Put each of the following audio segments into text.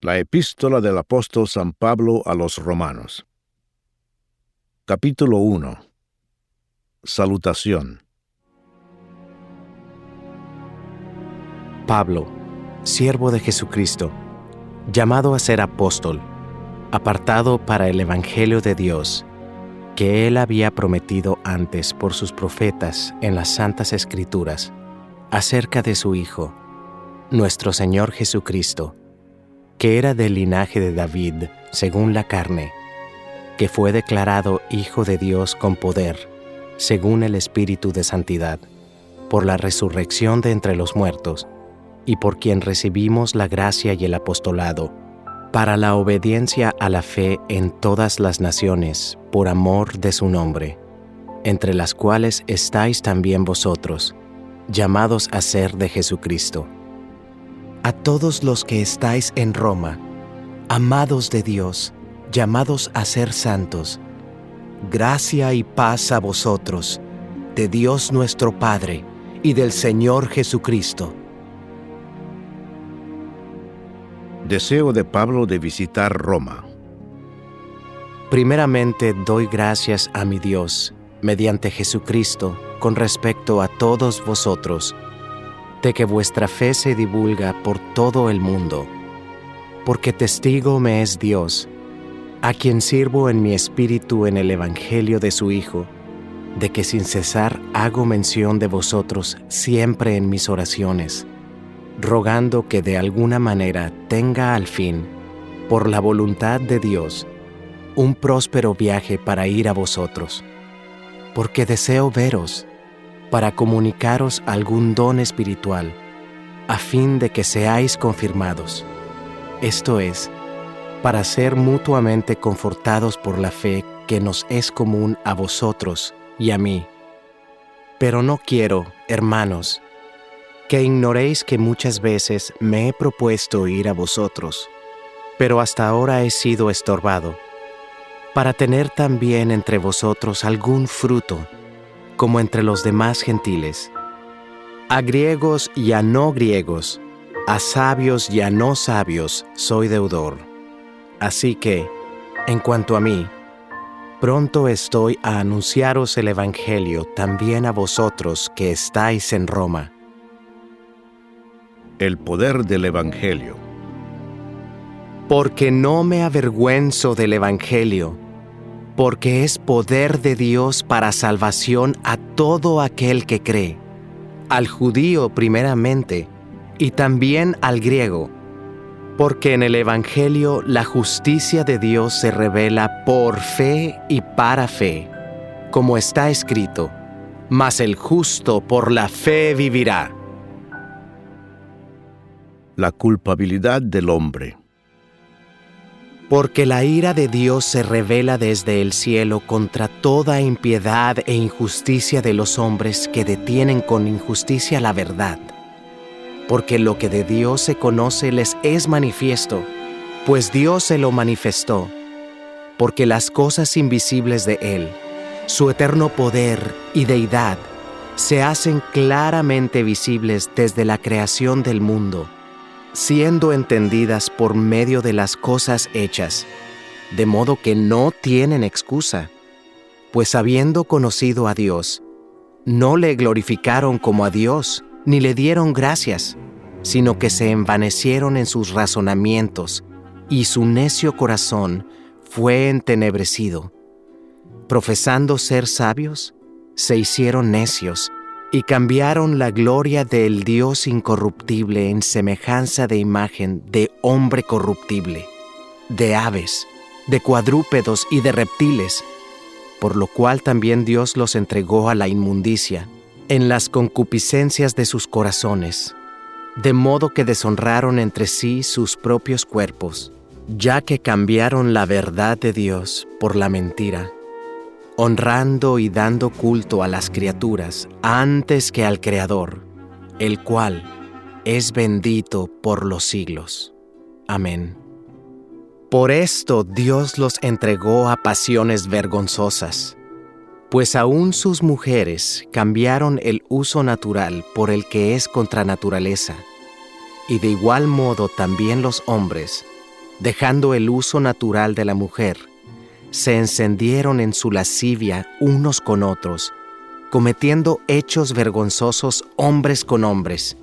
La epístola del apóstol San Pablo a los Romanos. Capítulo 1. Salutación. Pablo, siervo de Jesucristo, llamado a ser apóstol, apartado para el Evangelio de Dios, que Él había prometido antes por sus profetas en las Santas Escrituras, acerca de su Hijo, nuestro Señor Jesucristo, que era del linaje de David según la carne, que fue declarado Hijo de Dios con poder, según el Espíritu de Santidad, por la resurrección de entre los muertos, y por quien recibimos la gracia y el apostolado, para la obediencia a la fe en todas las naciones, por amor de su nombre, entre las cuales estáis también vosotros, llamados a ser de Jesucristo. A todos los que estáis en Roma, amados de Dios, llamados a ser santos, gracia y paz a vosotros, de Dios nuestro Padre y del Señor Jesucristo. Deseo de Pablo de visitar Roma. Primeramente doy gracias a mi Dios, mediante Jesucristo, con respecto a todos vosotros, de que vuestra fe se divulga por todo el mundo, porque testigo me es Dios, a quien sirvo en mi espíritu en el Evangelio de su Hijo, de que sin cesar hago mención de vosotros siempre en mis oraciones, rogando que de alguna manera tenga al fin, por la voluntad de Dios, un próspero viaje para ir a vosotros, porque deseo veros, para comunicaros algún don espiritual, a fin de que seáis confirmados, esto es, para ser mutuamente confortados por la fe que nos es común a vosotros y a mí. Pero no quiero, hermanos, que ignoréis que muchas veces me he propuesto ir a vosotros, pero hasta ahora he sido estorbado, para tener también entre vosotros algún fruto, como entre los demás gentiles, a griegos y a no griegos, a sabios y a no sabios soy deudor. Así que, en cuanto a mí, pronto estoy a anunciaros el Evangelio también a vosotros que estáis en Roma. El poder del Evangelio. Porque no me avergüenzo del Evangelio, porque es poder de Dios para salvación a todo aquel que cree, al judío primeramente, y también al griego, porque en el Evangelio la justicia de Dios se revela por fe y para fe, como está escrito, mas el justo por la fe vivirá. La culpabilidad del hombre. Porque la ira de Dios se revela desde el cielo contra toda impiedad e injusticia de los hombres que detienen con injusticia la verdad. Porque lo que de Dios se conoce les es manifiesto, pues Dios se lo manifestó. Porque las cosas invisibles de Él, su eterno poder y deidad, se hacen claramente visibles desde la creación del mundo, siendo entendidas por medio de las cosas hechas, de modo que no tienen excusa, pues habiendo conocido a Dios, no le glorificaron como a Dios, ni le dieron gracias, sino que se envanecieron en sus razonamientos, y su necio corazón fue entenebrecido. Profesando ser sabios, se hicieron necios, y cambiaron la gloria del Dios incorruptible en semejanza de imagen de hombre corruptible, de aves, de cuadrúpedos y de reptiles, por lo cual también Dios los entregó a la inmundicia, en las concupiscencias de sus corazones, de modo que deshonraron entre sí sus propios cuerpos, ya que cambiaron la verdad de Dios por la mentira, honrando y dando culto a las criaturas antes que al Creador, el cual es bendito por los siglos. Amén. Por esto Dios los entregó a pasiones vergonzosas, pues aún sus mujeres cambiaron el uso natural por el que es contra naturaleza, y de igual modo también los hombres, dejando el uso natural de la mujer, se encendieron en su lascivia unos con otros, cometiendo hechos vergonzosos hombres con hombres,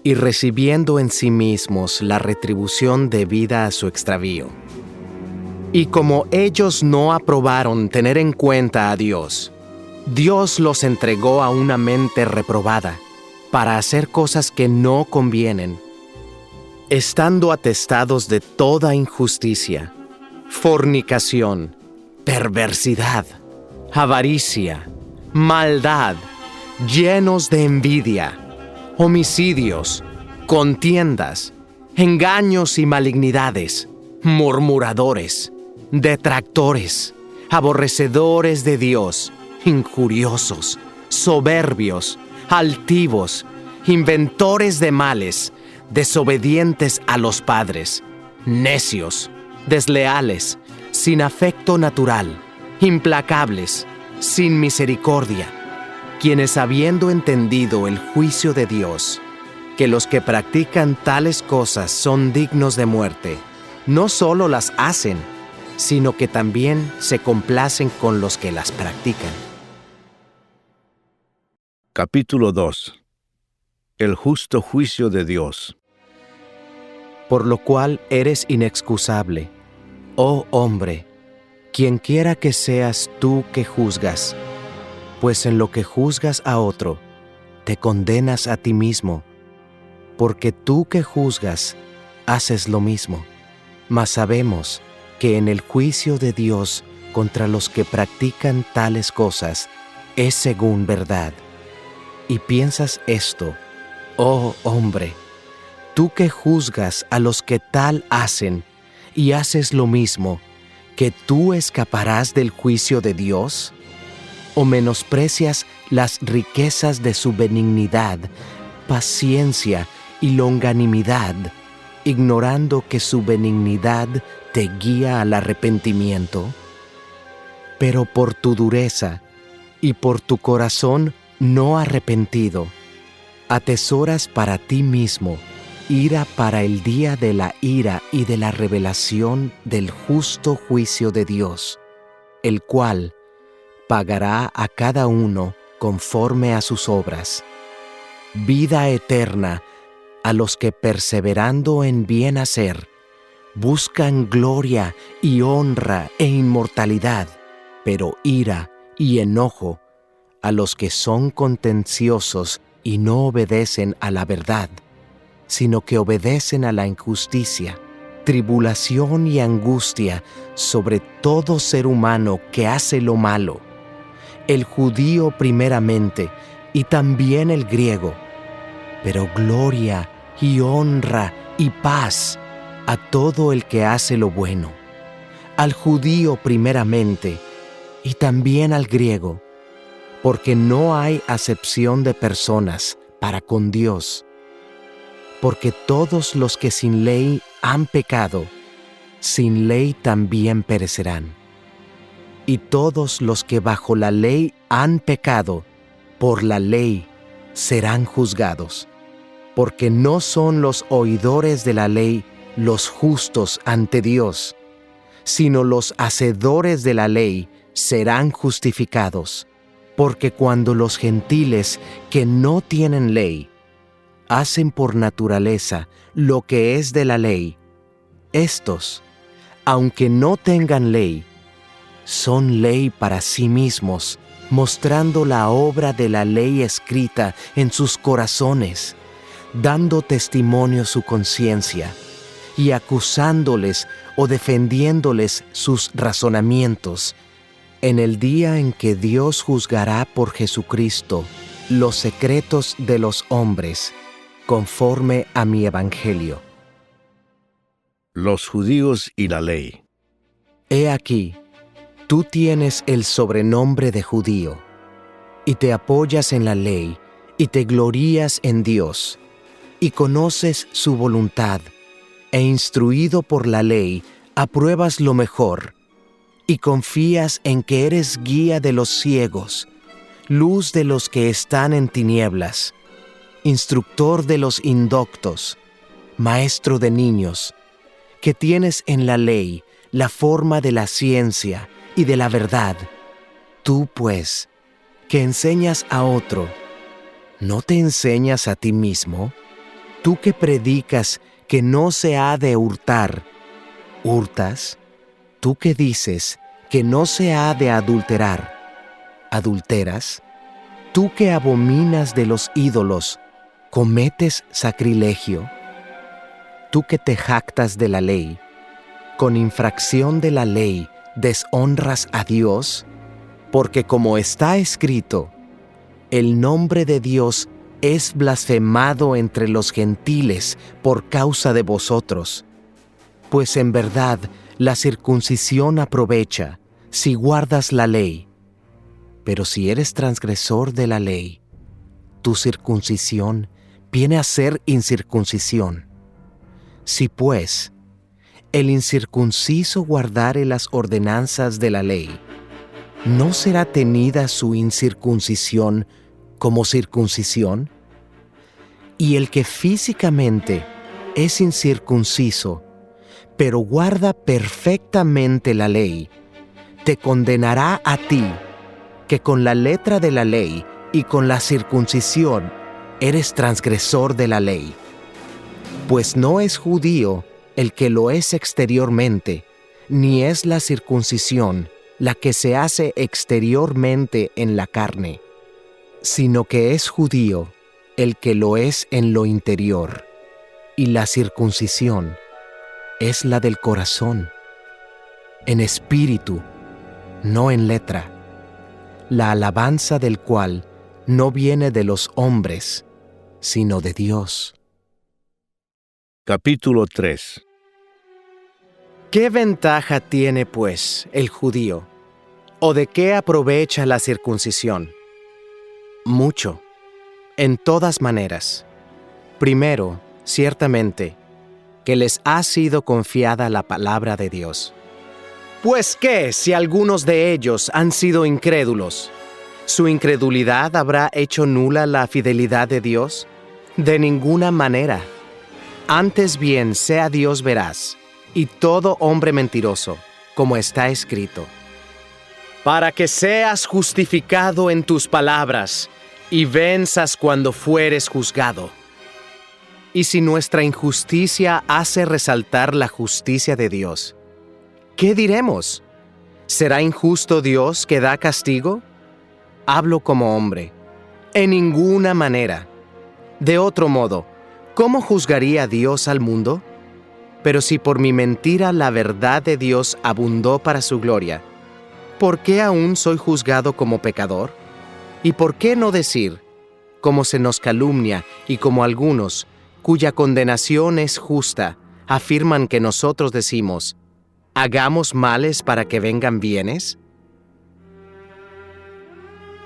y recibiendo en sí mismos la retribución debida a su extravío. Y como ellos no aprobaron tener en cuenta a Dios, Dios los entregó a una mente reprobada para hacer cosas que no convienen, estando atestados de toda injusticia, fornicación, perversidad, avaricia, maldad, llenos de envidia, homicidios, contiendas, engaños y malignidades, murmuradores, detractores, aborrecedores de Dios, injuriosos, soberbios, altivos, inventores de males, desobedientes a los padres, necios, desleales, sin afecto natural, implacables, sin misericordia, quienes habiendo entendido el juicio de Dios, que los que practican tales cosas son dignos de muerte, no solo las hacen, sino que también se complacen con los que las practican. Capítulo 2. El justo juicio de Dios. Por lo cual eres inexcusable, oh hombre, quienquiera que seas tú que juzgas, pues en lo que juzgas a otro, te condenas a ti mismo, porque tú que juzgas, haces lo mismo. Mas sabemos que en el juicio de Dios contra los que practican tales cosas es según verdad. Y piensas esto, oh hombre, tú que juzgas a los que tal hacen y haces lo mismo, ¿que tú escaparás del juicio de Dios? ¿O menosprecias las riquezas de su benignidad, paciencia y longanimidad, ignorando que su benignidad te guía al arrepentimiento? Pero por tu dureza y por tu corazón no arrepentido, atesoras para ti mismo ira para el día de la ira y de la revelación del justo juicio de Dios, el cual pagará a cada uno conforme a sus obras. Vida eterna a los que perseverando en bien hacer, buscan gloria y honra e inmortalidad, pero ira y enojo a los que son contenciosos y no obedecen a la verdad, sino que obedecen a la injusticia, tribulación y angustia sobre todo ser humano que hace lo malo, el judío primeramente y también el griego, pero gloria y honra y paz a todo el que hace lo bueno, al judío primeramente y también al griego, porque no hay acepción de personas para con Dios, porque todos los que sin ley han pecado, sin ley también perecerán. Y todos los que bajo la ley han pecado, por la ley serán juzgados, porque no son los oidores de la ley los justos ante Dios, sino los hacedores de la ley serán justificados, porque cuando los gentiles que no tienen ley hacen por naturaleza lo que es de la ley, estos, aunque no tengan ley, son ley para sí mismos, mostrando la obra de la ley escrita en sus corazones, dando testimonio su conciencia, y acusándoles o defendiéndoles sus razonamientos, en el día en que Dios juzgará por Jesucristo los secretos de los hombres, conforme a mi evangelio. Los judíos y la ley. He aquí, tú tienes el sobrenombre de judío, y te apoyas en la ley, y te glorías en Dios, y conoces su voluntad, e instruido por la ley, apruebas lo mejor, y confías en que eres guía de los ciegos, luz de los que están en tinieblas, instructor de los indoctos, maestro de niños, que tienes en la ley la forma de la ciencia y de la verdad, tú pues, que enseñas a otro, ¿no te enseñas a ti mismo? Tú que predicas que no se ha de hurtar, ¿hurtas? Tú que dices que no se ha de adulterar, ¿adulteras? Tú que abominas de los ídolos, ¿cometes sacrilegio? Tú que te jactas de la ley, con infracción de la ley deshonras a Dios, porque como está escrito, el nombre de Dios es blasfemado entre los gentiles por causa de vosotros. Pues en verdad la circuncisión aprovecha si guardas la ley. Pero si eres transgresor de la ley, tu circuncisión viene a ser incircuncisión. Si pues el incircunciso guardare las ordenanzas de la ley, ¿no será tenida su incircuncisión como circuncisión? Y el que físicamente es incircunciso, pero guarda perfectamente la ley, te condenará a ti, que con la letra de la ley y con la circuncisión eres transgresor de la ley. Pues no es judío el que lo es exteriormente, ni es la circuncisión la que se hace exteriormente en la carne, sino que es judío el que lo es en lo interior, y la circuncisión es la del corazón, en espíritu, no en letra, la alabanza del cual no viene de los hombres, sino de Dios. Capítulo 3. ¿Qué ventaja tiene, pues, el judío? ¿O de qué aprovecha la circuncisión? Mucho, en todas maneras. Primero, ciertamente, que les ha sido confiada la palabra de Dios. Pues ¿qué si algunos de ellos han sido incrédulos? ¿Su incredulidad habrá hecho nula la fidelidad de Dios? De ninguna manera. Antes bien sea Dios veraz, y todo hombre mentiroso, como está escrito. Para que seas justificado en tus palabras, y venzas cuando fueres juzgado. Y si nuestra injusticia hace resaltar la justicia de Dios, ¿qué diremos? ¿Será injusto Dios que da castigo? Hablo como hombre. En ninguna manera. De otro modo, ¿cómo juzgaría Dios al mundo? Pero si por mi mentira la verdad de Dios abundó para su gloria, ¿por qué aún soy juzgado como pecador? ¿Y por qué no decir, como se nos calumnia y como algunos, cuya condenación es justa, afirman que nosotros decimos, ¿hagamos males para que vengan bienes?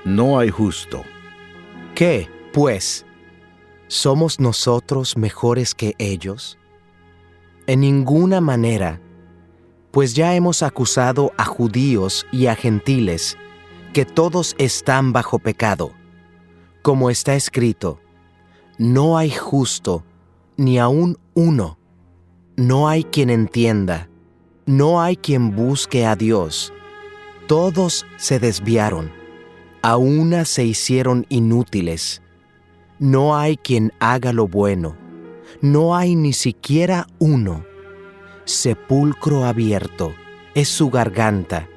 No hay justo. ¿Qué, pues? ¿Somos nosotros mejores que ellos? En ninguna manera, pues ya hemos acusado a judíos y a gentiles, que todos están bajo pecado. Como está escrito, no hay justo, ni aun uno. No hay quien entienda, no hay quien busque a Dios. Todos se desviaron, a una se hicieron inútiles. No hay quien haga lo bueno, no hay ni siquiera uno. Sepulcro abierto es su garganta,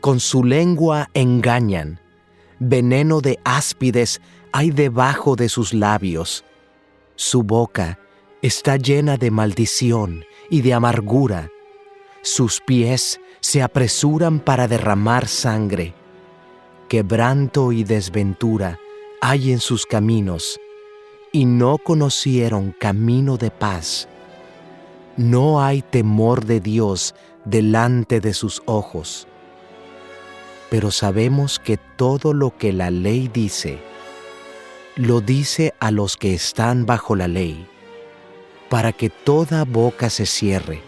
con su lengua engañan, veneno de áspides hay debajo de sus labios. Su boca está llena de maldición y de amargura. Sus pies se apresuran para derramar sangre. Quebranto y desventura hay en sus caminos, y no conocieron camino de paz. No hay temor de Dios delante de sus ojos. Pero sabemos que todo lo que la ley dice, lo dice a los que están bajo la ley, para que toda boca se cierre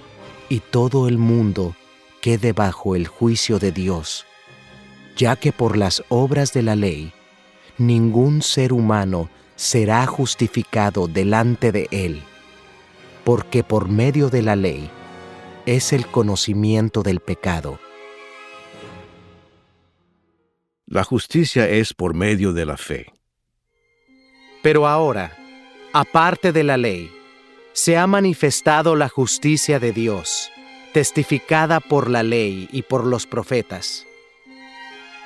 y todo el mundo quede bajo el juicio de Dios, ya que por las obras de la ley, ningún ser humano será justificado delante de él, porque por medio de la ley es el conocimiento del pecado. La justicia es por medio de la fe. Pero ahora, aparte de la ley, se ha manifestado la justicia de Dios, testificada por la ley y por los profetas.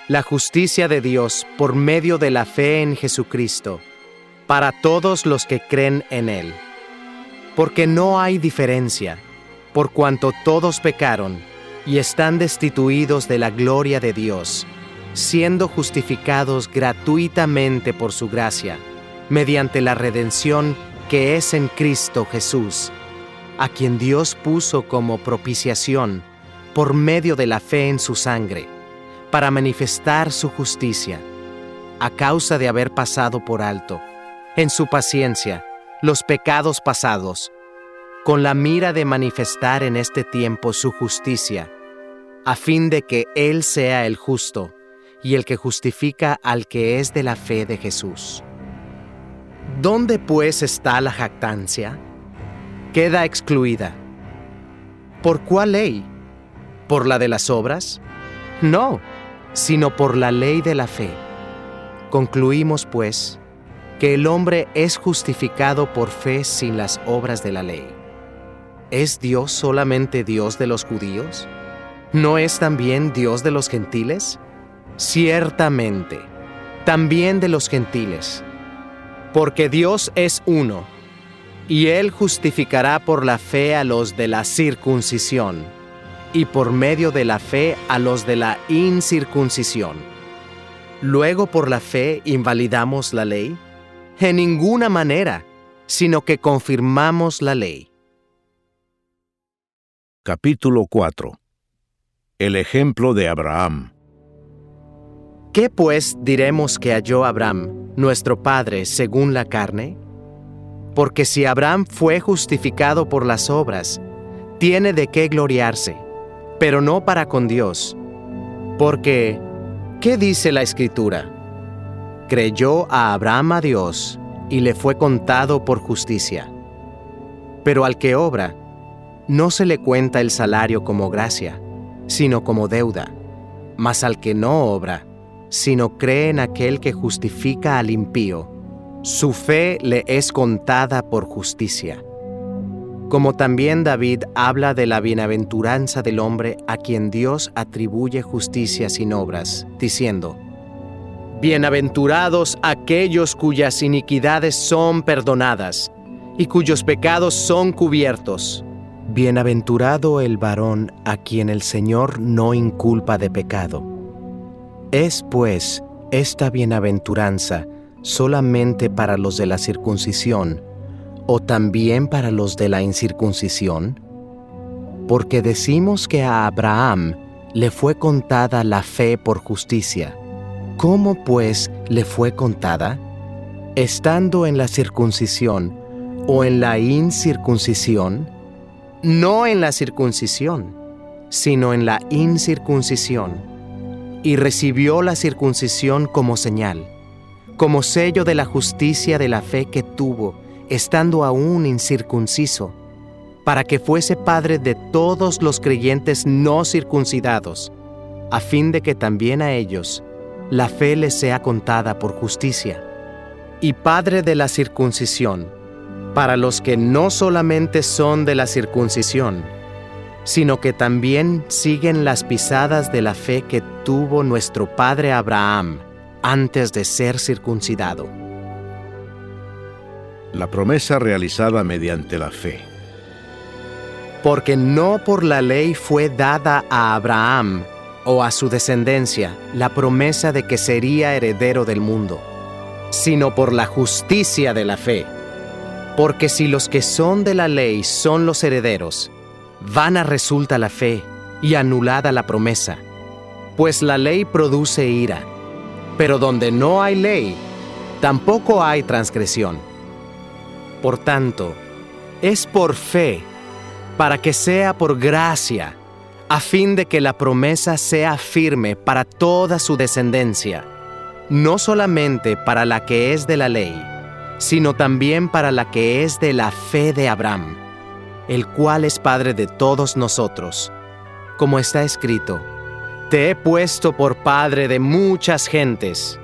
La justicia de Dios por medio de la fe en Jesucristo, para todos los que creen en Él. Porque no hay diferencia, por cuanto todos pecaron y están destituidos de la gloria de Dios, siendo justificados gratuitamente por su gracia, mediante la redención que es en Cristo Jesús, a quien Dios puso como propiciación por medio de la fe en su sangre, para manifestar su justicia, a causa de haber pasado por alto, en su paciencia, los pecados pasados, con la mira de manifestar en este tiempo su justicia, a fin de que Él sea el justo y el que justifica al que es de la fe de Jesús. ¿Dónde pues está la jactancia? Queda excluida. ¿Por cuál ley? ¿Por la de las obras? No, sino por la ley de la fe. Concluimos, pues, que el hombre es justificado por fe sin las obras de la ley. ¿Es Dios solamente Dios de los judíos? ¿No es también Dios de los gentiles? Ciertamente, también de los gentiles. Porque Dios es uno, y Él justificará por la fe a los de la circuncisión, y por medio de la fe a los de la incircuncisión. ¿Luego por la fe invalidamos la ley? En ninguna manera, sino que confirmamos la ley. Capítulo 4. El ejemplo de Abraham. ¿Qué pues diremos que halló Abraham, nuestro padre, según la carne? Porque si Abraham fue justificado por las obras, tiene de qué gloriarse, pero no para con Dios. Porque, ¿qué dice la Escritura? Creyó a Abraham a Dios, y le fue contado por justicia. Pero al que obra, no se le cuenta el salario como gracia, sino como deuda. Mas al que no obra, sino cree en aquel que justifica al impío, su fe le es contada por justicia. Como también David habla de la bienaventuranza del hombre a quien Dios atribuye justicia sin obras, diciendo: Bienaventurados aquellos cuyas iniquidades son perdonadas, y cuyos pecados son cubiertos. Bienaventurado el varón a quien el Señor no inculpa de pecado. ¿Es, pues, esta bienaventuranza solamente para los de la circuncisión, o también para los de la incircuncisión? Porque decimos que a Abraham le fue contada la fe por justicia. ¿Cómo, pues, le fue contada? ¿Estando en la circuncisión o en la incircuncisión? No en la circuncisión, sino en la incircuncisión. Y recibió la circuncisión como señal, como sello de la justicia de la fe que tuvo, estando aún incircunciso, para que fuese padre de todos los creyentes no circuncidados, a fin de que también a ellos la fe les sea contada por justicia, y padre de la circuncisión, para los que no solamente son de la circuncisión, sino que también siguen las pisadas de la fe que tuvo nuestro padre Abraham antes de ser circuncidado. La promesa realizada mediante la fe. Porque no por la ley fue dada a Abraham o a su descendencia la promesa de que sería heredero del mundo, sino por la justicia de la fe. Porque si los que son de la ley son los herederos, vana resulta la fe y anulada la promesa, pues la ley produce ira, pero donde no hay ley, tampoco hay transgresión. Por tanto, es por fe, para que sea por gracia, a fin de que la promesa sea firme para toda su descendencia, no solamente para la que es de la ley, sino también para la que es de la fe de Abraham, el cual es Padre de todos nosotros. Como está escrito: Te he puesto por Padre de muchas gentes,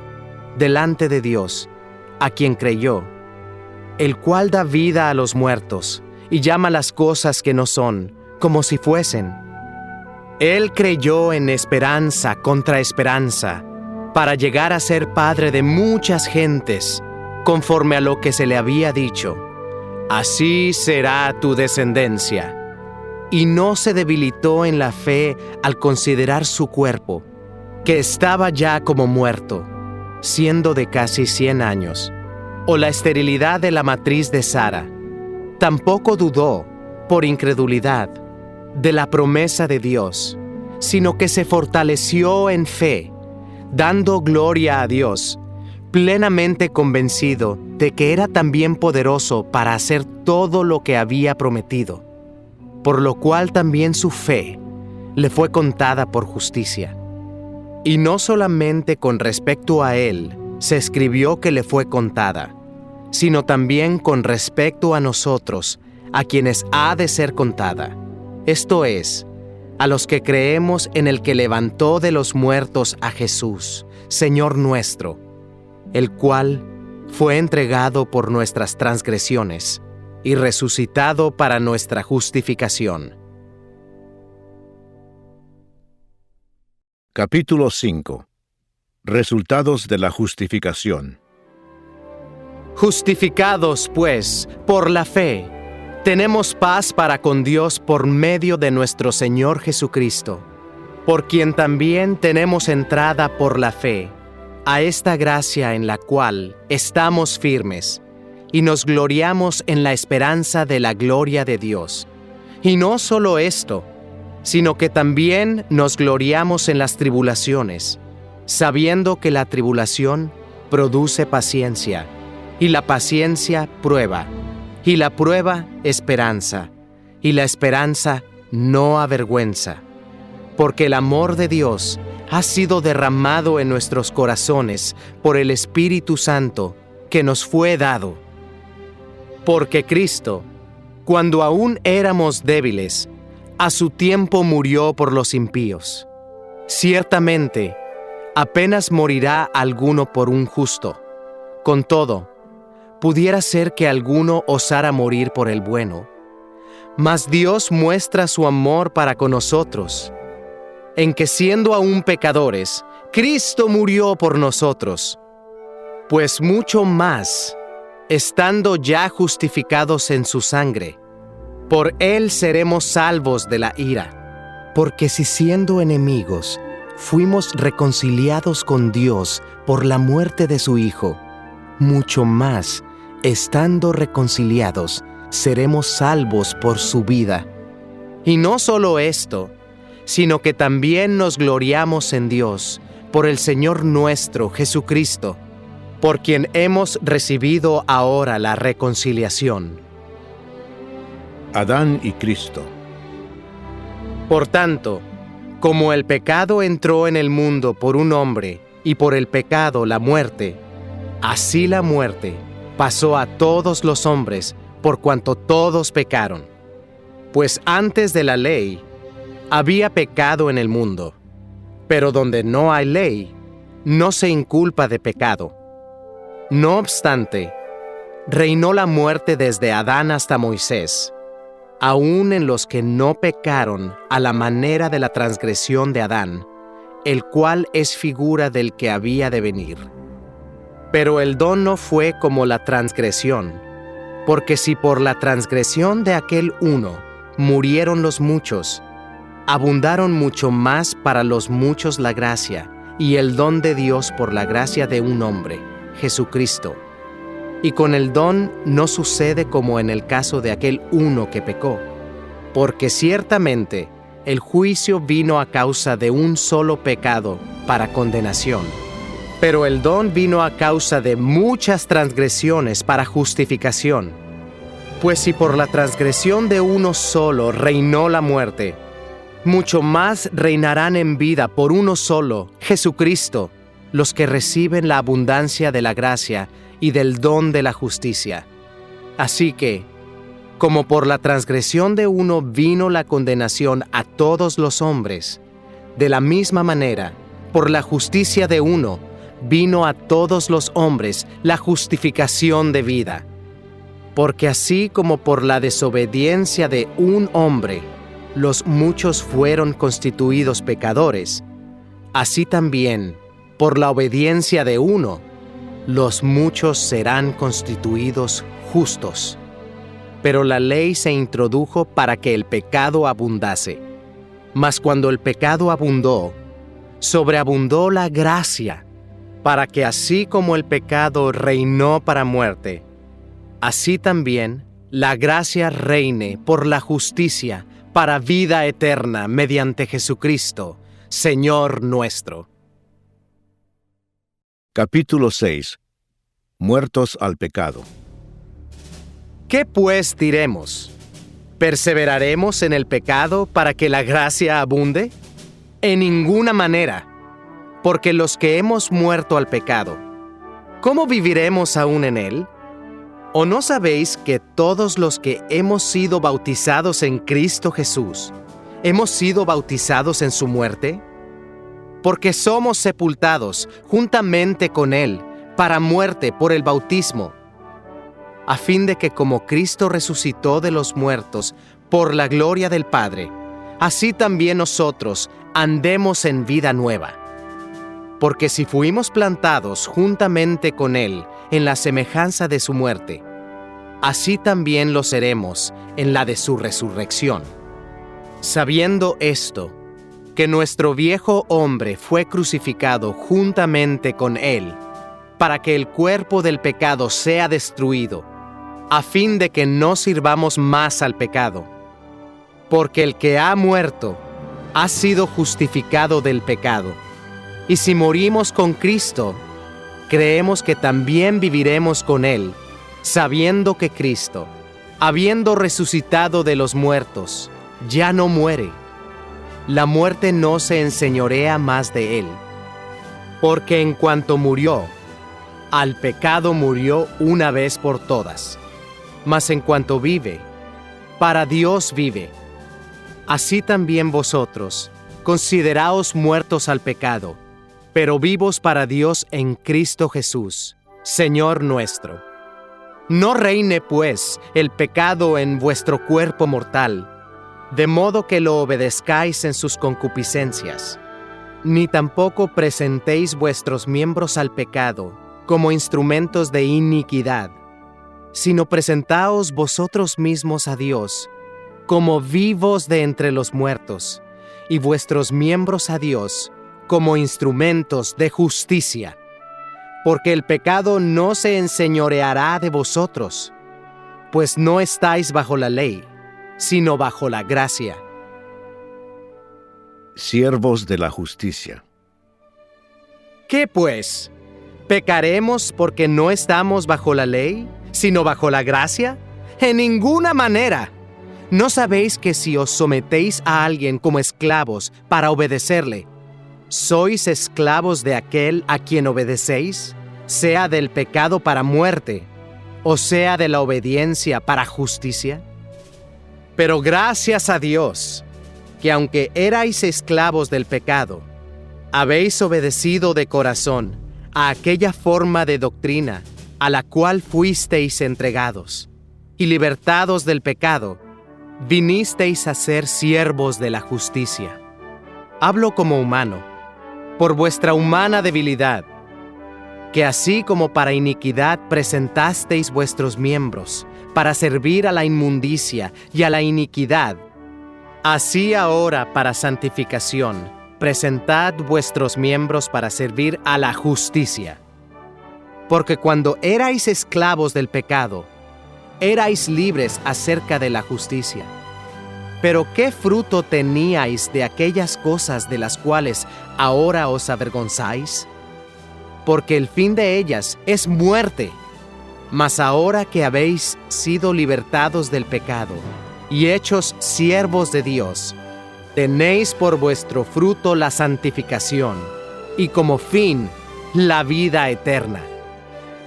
delante de Dios, a quien creyó, el cual da vida a los muertos y llama las cosas que no son, como si fuesen. Él creyó en esperanza contra esperanza, para llegar a ser padre de muchas gentes, conforme a lo que se le había dicho: Así será tu descendencia. Y no se debilitó en la fe al considerar su cuerpo, que estaba ya como muerto, siendo de casi 100 años, o la esterilidad de la matriz de Sara. Tampoco dudó, por incredulidad, de la promesa de Dios, sino que se fortaleció en fe, dando gloria a Dios, plenamente convencido de que era también poderoso para hacer todo lo que había prometido, por lo cual también su fe le fue contada por justicia. Y no solamente con respecto a él se escribió que le fue contada, sino también con respecto a nosotros, a quienes ha de ser contada, esto es, a los que creemos en el que levantó de los muertos a Jesús, Señor nuestro, el cual fue entregado por nuestras transgresiones y resucitado para nuestra justificación. Capítulo 5. Resultados de la justificación. Justificados, pues, por la fe, tenemos paz para con Dios por medio de nuestro Señor Jesucristo, por quien también tenemos entrada por la fe a esta gracia en la cual estamos firmes y nos gloriamos en la esperanza de la gloria de Dios. Y no solo esto, sino que también nos gloriamos en las tribulaciones, sabiendo que la tribulación produce paciencia, y la paciencia prueba, y la prueba esperanza, y la esperanza no avergüenza, porque el amor de Dios ha sido derramado en nuestros corazones por el Espíritu Santo que nos fue dado. Porque Cristo, cuando aún éramos débiles, a su tiempo murió por los impíos. Ciertamente, apenas morirá alguno por un justo. Con todo, pudiera ser que alguno osara morir por el bueno. Mas Dios muestra su amor para con nosotros, en que siendo aún pecadores, Cristo murió por nosotros. Pues mucho más, estando ya justificados en su sangre, por Él seremos salvos de la ira. Porque si siendo enemigos, fuimos reconciliados con Dios por la muerte de su Hijo, mucho más, estando reconciliados, seremos salvos por su vida. Y no solo esto, sino que también nos gloriamos en Dios, por el Señor nuestro Jesucristo, por quien hemos recibido ahora la reconciliación. Adán y Cristo. Por tanto, como el pecado entró en el mundo por un hombre, y por el pecado la muerte, así la muerte pasó a todos los hombres, por cuanto todos pecaron. Pues antes de la ley, había pecado en el mundo, pero donde no hay ley, no se inculpa de pecado. No obstante, reinó la muerte desde Adán hasta Moisés, aun en los que no pecaron a la manera de la transgresión de Adán, el cual es figura del que había de venir. Pero el don no fue como la transgresión, porque si por la transgresión de aquel uno murieron los muchos, abundaron mucho más para los muchos la gracia y el don de Dios por la gracia de un hombre, Jesucristo. Y con el don no sucede como en el caso de aquel uno que pecó, porque ciertamente el juicio vino a causa de un solo pecado para condenación, pero el don vino a causa de muchas transgresiones para justificación. Pues si por la transgresión de uno solo reinó la muerte, mucho más reinarán en vida por uno solo, Jesucristo, los que reciben la abundancia de la gracia y del don de la justicia. Así que, como por la transgresión de uno vino la condenación a todos los hombres, de la misma manera, por la justicia de uno, vino a todos los hombres la justificación de vida. Porque así como por la desobediencia de un hombre, los muchos fueron constituidos pecadores, así también, por la obediencia de uno, los muchos serán constituidos justos. Pero la ley se introdujo para que el pecado abundase. Mas cuando el pecado abundó, sobreabundó la gracia, para que así como el pecado reinó para muerte, así también la gracia reine por la justicia para vida eterna mediante Jesucristo, Señor nuestro. Capítulo 6. Muertos al pecado. ¿Qué pues diremos? ¿Perseveraremos en el pecado para que la gracia abunde? En ninguna manera, porque los que hemos muerto al pecado, ¿cómo viviremos aún en él? ¿O no sabéis que todos los que hemos sido bautizados en Cristo Jesús, hemos sido bautizados en su muerte? Porque somos sepultados juntamente con él para muerte por el bautismo, a fin de que como Cristo resucitó de los muertos por la gloria del Padre, así también nosotros andemos en vida nueva. Porque si fuimos plantados juntamente con Él en la semejanza de su muerte, así también lo seremos en la de su resurrección. Sabiendo esto, que nuestro viejo hombre fue crucificado juntamente con Él, para que el cuerpo del pecado sea destruido, a fin de que no sirvamos más al pecado. Porque el que ha muerto ha sido justificado del pecado. Y si morimos con Cristo, creemos que también viviremos con Él, sabiendo que Cristo, habiendo resucitado de los muertos, ya no muere. La muerte no se enseñorea más de Él. Porque en cuanto murió, al pecado murió una vez por todas. Mas en cuanto vive, para Dios vive. Así también vosotros, consideraos muertos al pecado, pero vivos para Dios en Cristo Jesús, Señor nuestro. No reine, pues, el pecado en vuestro cuerpo mortal, de modo que lo obedezcáis en sus concupiscencias, ni tampoco presentéis vuestros miembros al pecado como instrumentos de iniquidad, sino presentaos vosotros mismos a Dios, como vivos de entre los muertos, y vuestros miembros a Dios, como instrumentos de justicia. Porque el pecado no se enseñoreará de vosotros, pues no estáis bajo la ley, sino bajo la gracia. Siervos de la justicia. ¿Qué pues? ¿Pecaremos porque no estamos bajo la ley, sino bajo la gracia? En ninguna manera. ¿No sabéis que si os sometéis a alguien como esclavos para obedecerle, sois esclavos de aquel a quien obedecéis, sea del pecado para muerte, o sea de la obediencia para justicia? Pero gracias a Dios, que aunque erais esclavos del pecado, habéis obedecido de corazón a aquella forma de doctrina a la cual fuisteis entregados, y libertados del pecado, vinisteis a ser siervos de la justicia. Hablo como humano, por vuestra humana debilidad, que así como para iniquidad presentasteis vuestros miembros para servir a la inmundicia y a la iniquidad, así ahora para santificación presentad vuestros miembros para servir a la justicia. Porque cuando erais esclavos del pecado, erais libres acerca de la justicia. Pero ¿qué fruto teníais de aquellas cosas de las cuales ahora os avergonzáis? Porque el fin de ellas es muerte. Mas ahora que habéis sido libertados del pecado y hechos siervos de Dios, tenéis por vuestro fruto la santificación y como fin la vida eterna.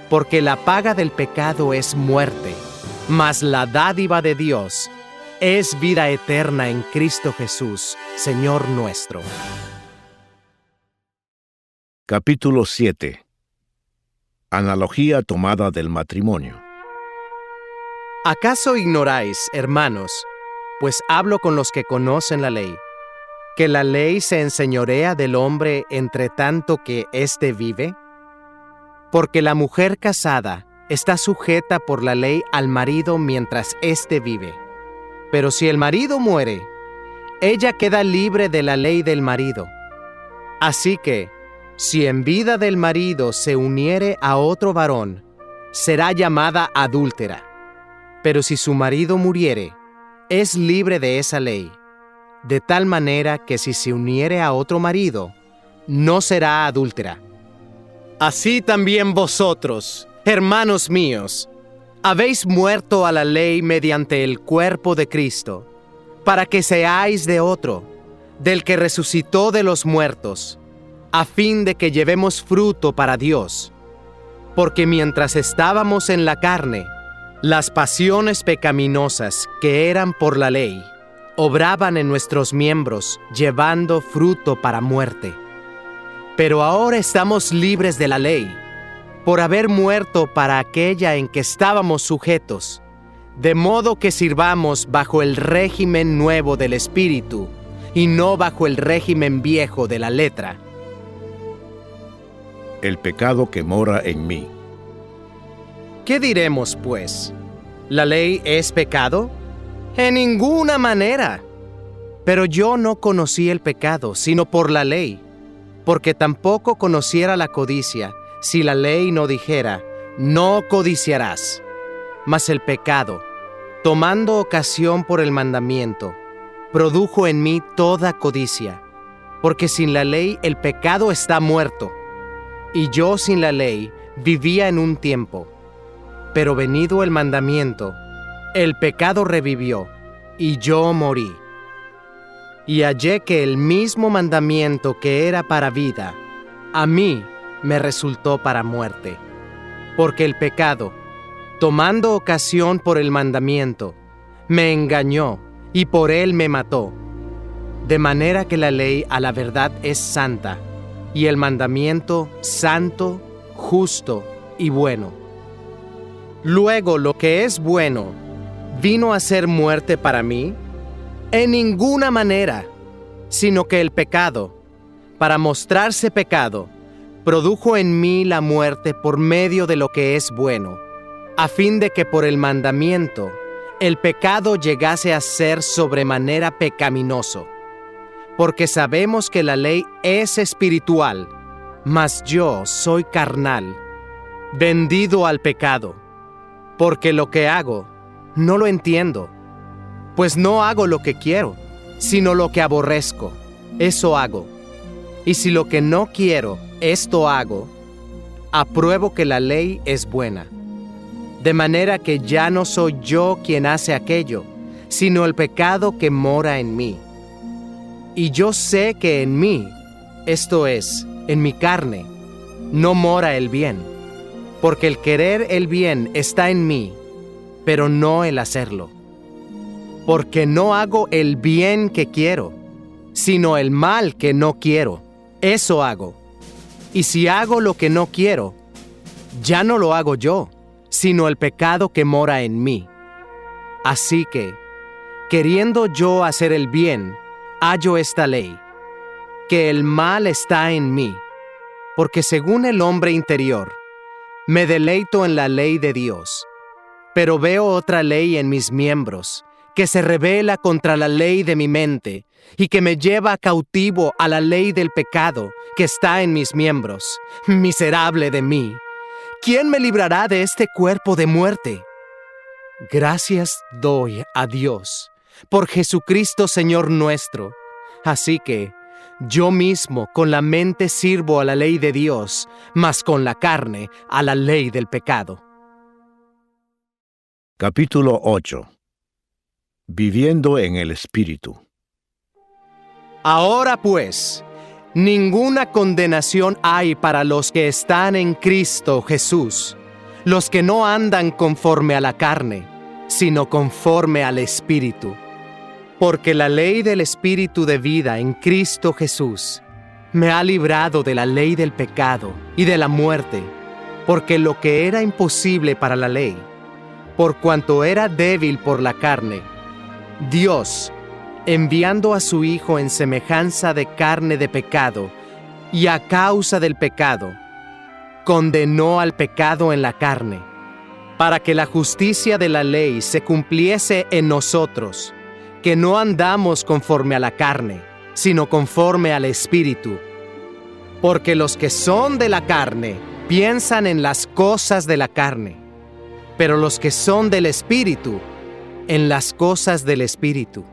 Porque la paga del pecado es muerte, Mas la dádiva de Dios es vida eterna en Cristo Jesús, Señor nuestro. Capítulo 7. Analogía tomada del matrimonio. ¿Acaso ignoráis, hermanos, pues hablo con los que conocen la ley, que la ley se enseñorea del hombre entre tanto que éste vive? Porque la mujer casada está sujeta por la ley al marido mientras éste vive. Pero si el marido muere, ella queda libre de la ley del marido. Así que, si en vida del marido se uniere a otro varón, será llamada adúltera. Pero si su marido muriere, es libre de esa ley, de tal manera que si se uniere a otro marido, no será adúltera. Así también vosotros, hermanos míos, habéis muerto a la ley mediante el cuerpo de Cristo, para que seáis de otro, del que resucitó de los muertos, a fin de que llevemos fruto para Dios. Porque mientras estábamos en la carne, las pasiones pecaminosas que eran por la ley, obraban en nuestros miembros, llevando fruto para muerte. Pero ahora estamos libres de la ley, por haber muerto para aquella en que estábamos sujetos, de modo que sirvamos bajo el régimen nuevo del Espíritu, y no bajo el régimen viejo de la letra. El pecado que mora en mí. ¿Qué diremos, pues? ¿La ley es pecado? En ninguna manera. Pero yo no conocí el pecado, sino por la ley, porque tampoco conociera la codicia, si la ley no dijera, no codiciarás. Mas el pecado, tomando ocasión por el mandamiento, produjo en mí toda codicia, porque sin la ley el pecado está muerto, y yo sin la ley vivía en un tiempo. Pero venido el mandamiento, el pecado revivió, y yo morí. Y hallé que el mismo mandamiento que era para vida, a mí me resultó para muerte. Porque el pecado, tomando ocasión por el mandamiento, me engañó y por él me mató. De manera que la ley a la verdad es santa, y el mandamiento santo, justo y bueno. Luego lo que es bueno, ¿vino a ser muerte para mí? En ninguna manera, sino que el pecado, para mostrarse pecado, produjo en mí la muerte por medio de lo que es bueno, a fin de que por el mandamiento el pecado llegase a ser sobremanera pecaminoso. Porque sabemos que la ley es espiritual, mas yo soy carnal, vendido al pecado. Porque lo que hago, no lo entiendo, pues no hago lo que quiero, sino lo que aborrezco, eso hago. Y si lo que no quiero, esto hago, apruebo que la ley es buena. De manera que ya no soy yo quien hace aquello, sino el pecado que mora en mí. Y yo sé que en mí, esto es, en mi carne, no mora el bien. Porque el querer el bien está en mí, pero no el hacerlo. Porque no hago el bien que quiero, sino el mal que no quiero, eso hago. Y si hago lo que no quiero, ya no lo hago yo, sino el pecado que mora en mí. Así que, queriendo yo hacer el bien, hallo esta ley, que el mal está en mí, porque según el hombre interior, me deleito en la ley de Dios, pero veo otra ley en mis miembros, que se rebela contra la ley de mi mente, y que me lleva cautivo a la ley del pecado que está en mis miembros. Miserable de mí, ¿quién me librará de este cuerpo de muerte? Gracias doy a Dios, por Jesucristo Señor nuestro. Así que, yo mismo con la mente sirvo a la ley de Dios, mas con la carne a la ley del pecado. Capítulo 8. Viviendo en el Espíritu. Ahora pues, ninguna condenación hay para los que están en Cristo Jesús, los que no andan conforme a la carne, sino conforme al Espíritu. Porque la ley del Espíritu de vida en Cristo Jesús me ha librado de la ley del pecado y de la muerte, porque lo que era imposible para la ley, por cuanto era débil por la carne, Dios, enviando a su Hijo en semejanza de carne de pecado, y a causa del pecado, condenó al pecado en la carne, para que la justicia de la ley se cumpliese en nosotros, que no andamos conforme a la carne, sino conforme al Espíritu. Porque los que son de la carne piensan en las cosas de la carne, pero los que son del Espíritu, en las cosas del Espíritu.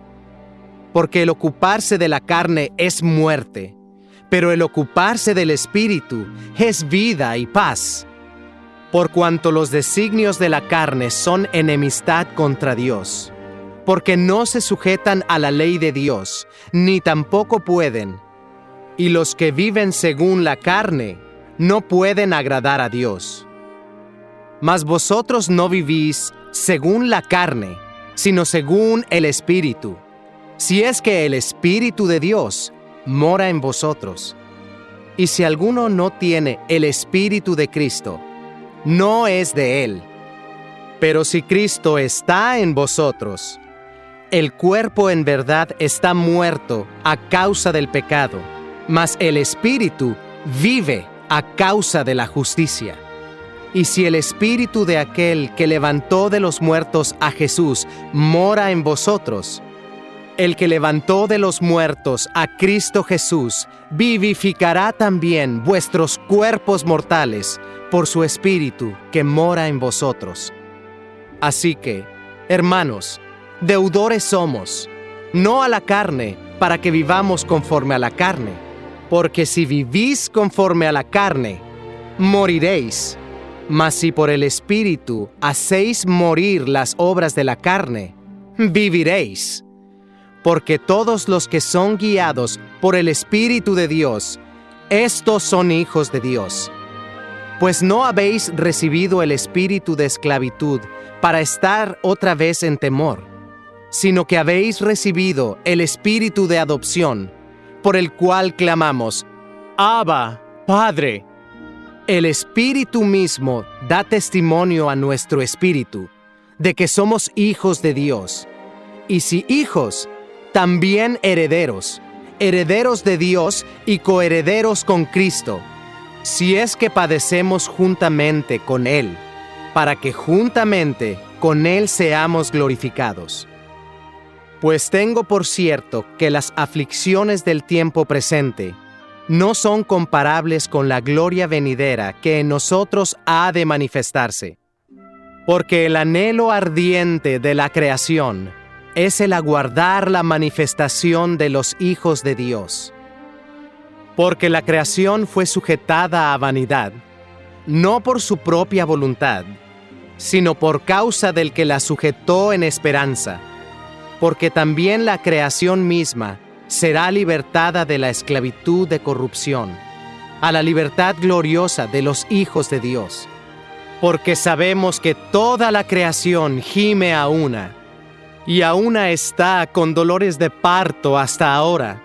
Porque el ocuparse de la carne es muerte, pero el ocuparse del Espíritu es vida y paz. Por cuanto los designios de la carne son enemistad contra Dios, porque no se sujetan a la ley de Dios, ni tampoco pueden. Y los que viven según la carne no pueden agradar a Dios. Mas vosotros no vivís según la carne, sino según el Espíritu, si es que el Espíritu de Dios mora en vosotros. Y si alguno no tiene el Espíritu de Cristo, no es de él. Pero si Cristo está en vosotros, el cuerpo en verdad está muerto a causa del pecado, mas el Espíritu vive a causa de la justicia. Y si el Espíritu de aquel que levantó de los muertos a Jesús mora en vosotros, el que levantó de los muertos a Cristo Jesús vivificará también vuestros cuerpos mortales por su Espíritu que mora en vosotros. Así que, hermanos, deudores somos, no a la carne, para que vivamos conforme a la carne, porque si vivís conforme a la carne, moriréis. Mas si por el Espíritu hacéis morir las obras de la carne, viviréis. Porque todos los que son guiados por el Espíritu de Dios, estos son hijos de Dios. Pues no habéis recibido el espíritu de esclavitud para estar otra vez en temor, sino que habéis recibido el espíritu de adopción, por el cual clamamos, Abba, Padre. El Espíritu mismo da testimonio a nuestro espíritu de que somos hijos de Dios. Y si hijos, también herederos, herederos de Dios y coherederos con Cristo, si es que padecemos juntamente con Él, para que juntamente con Él seamos glorificados. Pues tengo por cierto que las aflicciones del tiempo presente no son comparables con la gloria venidera que en nosotros ha de manifestarse. Porque el anhelo ardiente de la creación es el aguardar la manifestación de los hijos de Dios. Porque la creación fue sujetada a vanidad, no por su propia voluntad, sino por causa del que la sujetó en esperanza, porque también la creación misma será libertada de la esclavitud de corrupción, a la libertad gloriosa de los hijos de Dios. Porque sabemos que toda la creación gime a una, y a una está con dolores de parto hasta ahora.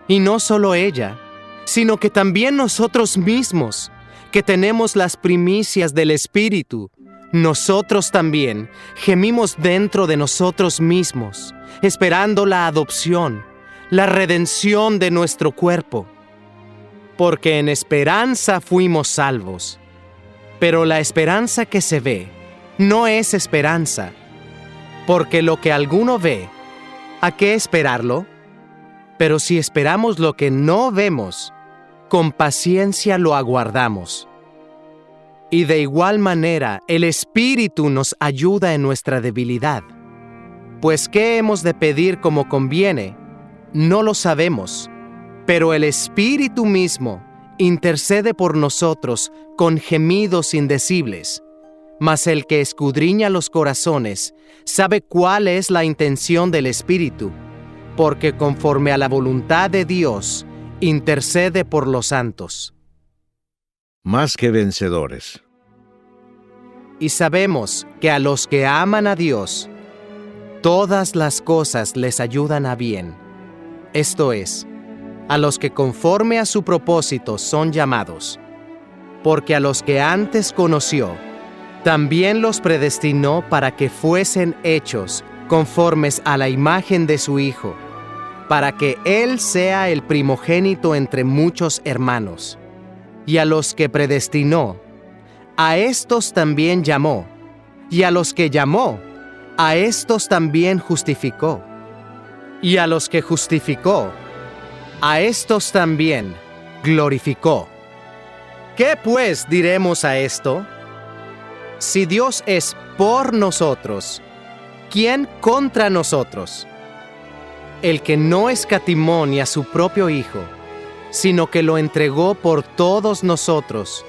Y no solo ella, sino que también nosotros mismos, que tenemos las primicias del Espíritu, nosotros también gemimos dentro de nosotros mismos, esperando la adopción, la redención de nuestro cuerpo. Porque en esperanza fuimos salvos. Pero la esperanza que se ve no es esperanza, porque lo que alguno ve, ¿a qué esperarlo? Pero si esperamos lo que no vemos, con paciencia lo aguardamos. Y de igual manera, el Espíritu nos ayuda en nuestra debilidad. Pues ¿qué hemos de pedir como conviene? No lo sabemos, pero el Espíritu mismo intercede por nosotros con gemidos indecibles. Mas el que escudriña los corazones sabe cuál es la intención del Espíritu, porque conforme a la voluntad de Dios, intercede por los santos. Más que vencedores. Y sabemos que a los que aman a Dios, todas las cosas les ayudan a bien. Esto es, a los que conforme a su propósito son llamados. Porque a los que antes conoció, también los predestinó para que fuesen hechos conformes a la imagen de su Hijo, para que Él sea el primogénito entre muchos hermanos. Y a los que predestinó, a estos también llamó, y a los que llamó, a estos también justificó, y a los que justificó, a estos también glorificó. ¿Qué pues diremos a esto? Si Dios es por nosotros, ¿quién contra nosotros? El que no escatimó ni a su propio Hijo, sino que lo entregó por todos nosotros,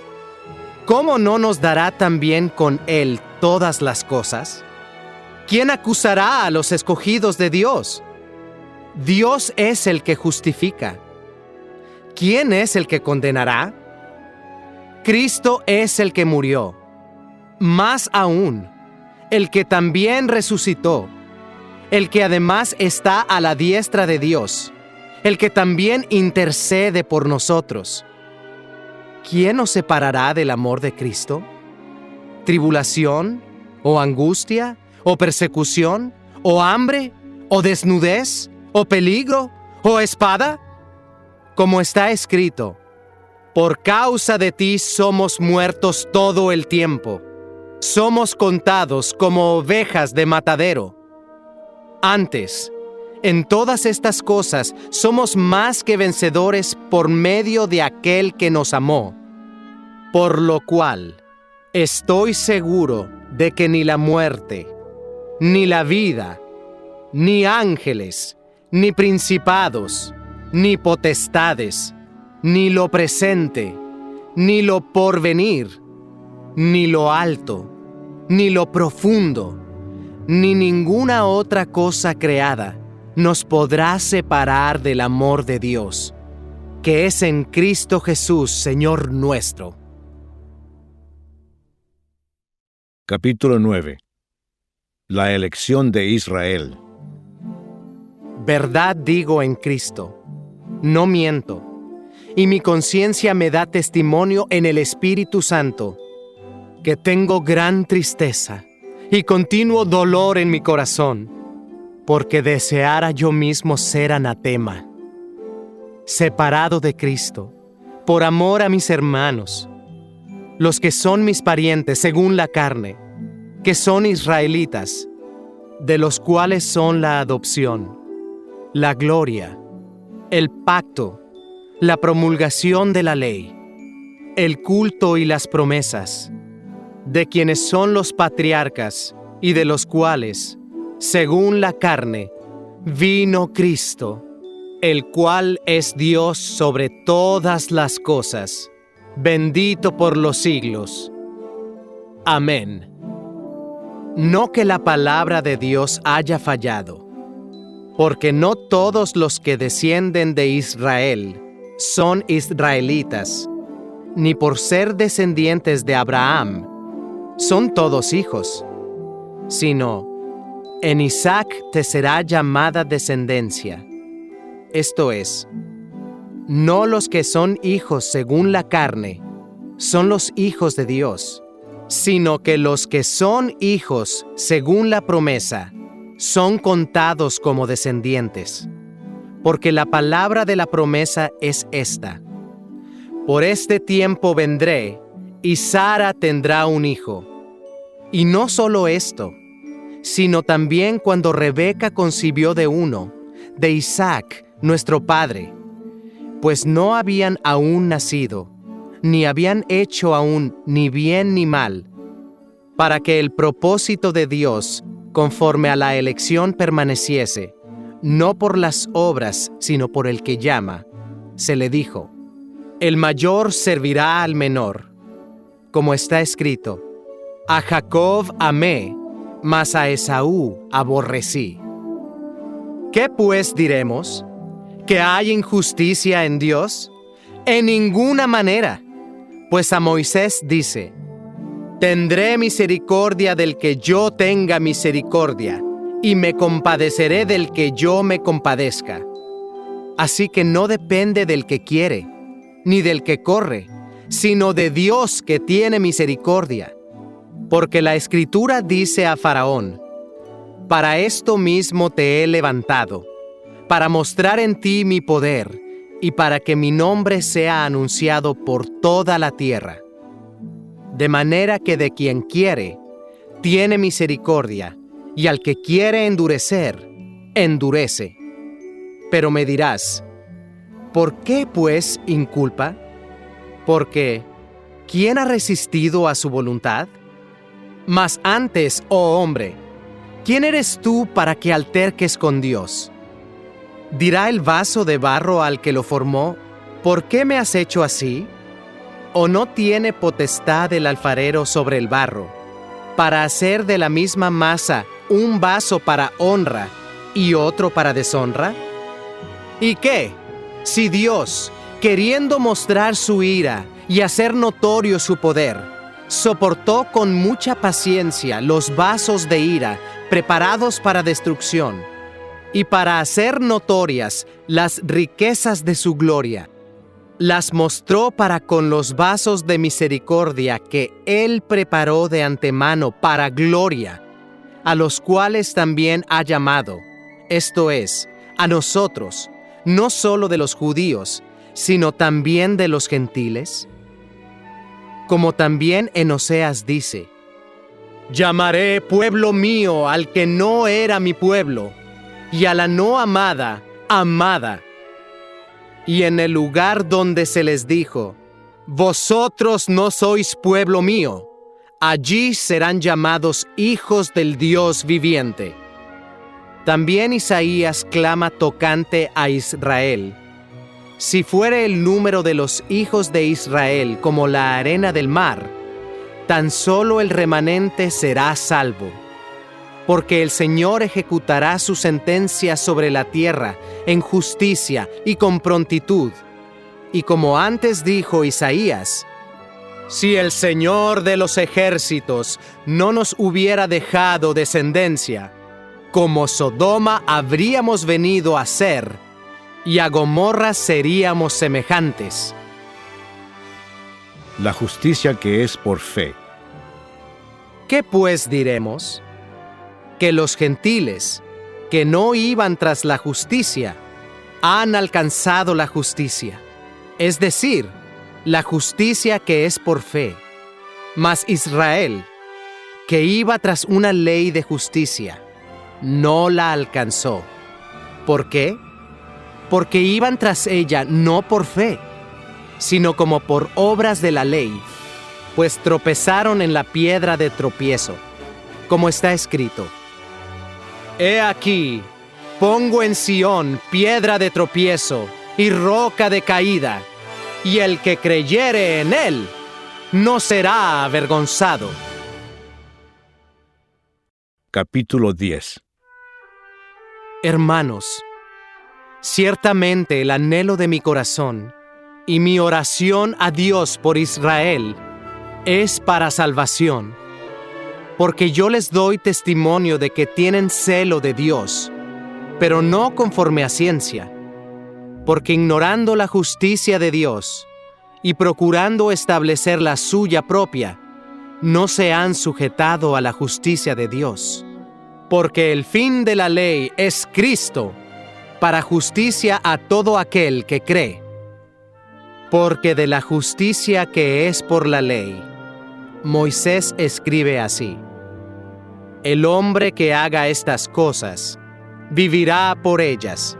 ¿cómo no nos dará también con Él todas las cosas? ¿Quién acusará a los escogidos de Dios? Dios es el que justifica. ¿Quién es el que condenará? Cristo es el que murió, más aún, el que también resucitó, el que además está a la diestra de Dios, el que también intercede por nosotros. ¿Quién nos separará del amor de Cristo? ¿Tribulación, o angustia, o persecución, o hambre, o desnudez, o peligro, o espada? Como está escrito, por causa de ti somos muertos todo el tiempo. Somos contados como ovejas de matadero. Antes, en todas estas cosas somos más que vencedores por medio de aquel que nos amó. Por lo cual, estoy seguro de que ni la muerte, ni la vida, ni ángeles, ni principados, ni potestades, ni lo presente, ni lo porvenir, ni lo alto, ni lo profundo, ni ninguna otra cosa creada nos podrá separar del amor de Dios, que es en Cristo Jesús, Señor nuestro. Capítulo 9. La elección de Israel. Verdad digo en Cristo, no miento, y mi conciencia me da testimonio en el Espíritu Santo, que tengo gran tristeza y continuo dolor en mi corazón, porque deseara yo mismo ser anatema, separado de Cristo, por amor a mis hermanos, los que son mis parientes según la carne, que son israelitas, de los cuales son la adopción, la gloria, el pacto, la promulgación de la ley, el culto y las promesas, de quienes son los patriarcas y de los cuales, según la carne, vino Cristo, el cual es Dios sobre todas las cosas, bendito por los siglos. Amén. No que la palabra de Dios haya fallado, porque no todos los que descienden de Israel son israelitas, ni por ser descendientes de Abraham son todos hijos, sino en Isaac te será llamada descendencia. Esto es, no los que son hijos según la carne son los hijos de Dios, sino que los que son hijos según la promesa son contados como descendientes. Porque la palabra de la promesa es esta: por este tiempo vendré, y Sara tendrá un hijo. Y no solo esto, sino también cuando Rebeca concibió de uno, de Isaac, nuestro padre, pues no habían aún nacido, ni habían hecho aún ni bien ni mal, para que el propósito de Dios, conforme a la elección, permaneciese, no por las obras, sino por el que llama. Se le dijo: el mayor servirá al menor. Como está escrito: a Jacob amé, mas a Esaú aborrecí. ¿Qué pues diremos? ¿Que hay injusticia en Dios? En ninguna manera, pues a Moisés dice: Tendré misericordia del que yo tenga misericordia, y me compadeceré del que yo me compadezca. Así que no depende del que quiere, ni del que corre, sino de Dios que tiene misericordia. Porque la Escritura dice a Faraón: para esto mismo te he levantado, para mostrar en ti mi poder, y para que mi nombre sea anunciado por toda la tierra. De manera que de quien quiere, tiene misericordia, y al que quiere endurecer, endurece. Pero me dirás: ¿por qué pues inculpa? Porque ¿quién ha resistido a su voluntad? Mas antes, oh hombre, ¿quién eres tú para que alterques con Dios? ¿Dirá el vaso de barro al que lo formó: ¿por qué me has hecho así? ¿O no tiene potestad el alfarero sobre el barro, para hacer de la misma masa un vaso para honra y otro para deshonra? ¿Y qué? Si Dios, queriendo mostrar su ira y hacer notorio su poder, soportó con mucha paciencia los vasos de ira preparados para destrucción, y para hacer notorias las riquezas de su gloria, las mostró para con los vasos de misericordia que Él preparó de antemano para gloria, a los cuales también ha llamado, esto es, a nosotros, no solo de los judíos, sino también de los gentiles? Como también en Oseas dice: llamaré pueblo mío al que no era mi pueblo, y a la no amada, amada. Y en el lugar donde se les dijo: vosotros no sois pueblo mío, allí serán llamados hijos del Dios viviente. También Isaías clama tocante a Israel: si fuere el número de los hijos de Israel como la arena del mar, tan solo el remanente será salvo. Porque el Señor ejecutará su sentencia sobre la tierra en justicia y con prontitud. Y como antes dijo Isaías: si el Señor de los ejércitos no nos hubiera dejado descendencia, como Sodoma habríamos venido a ser, y a Gomorra seríamos semejantes. La justicia que es por fe. ¿Qué pues diremos? Que los gentiles, que no iban tras la justicia, han alcanzado la justicia, es decir, la justicia que es por fe. Mas Israel, que iba tras una ley de justicia, no la alcanzó. ¿Por qué? Porque iban tras ella no por fe, sino como por obras de la ley, pues tropezaron en la piedra de tropiezo, como está escrito: he aquí, pongo en Sión piedra de tropiezo y roca de caída, y el que creyere en él no será avergonzado. Capítulo 10. Hermanos, ciertamente el anhelo de mi corazón y mi oración a Dios por Israel es para salvación, porque yo les doy testimonio de que tienen celo de Dios, pero no conforme a ciencia, porque ignorando la justicia de Dios y procurando establecer la suya propia, no se han sujetado a la justicia de Dios. Porque el fin de la ley es Cristo, para justicia a todo aquel que cree. Porque de la justicia que es por la ley, Moisés escribe así: el hombre que haga estas cosas, vivirá por ellas.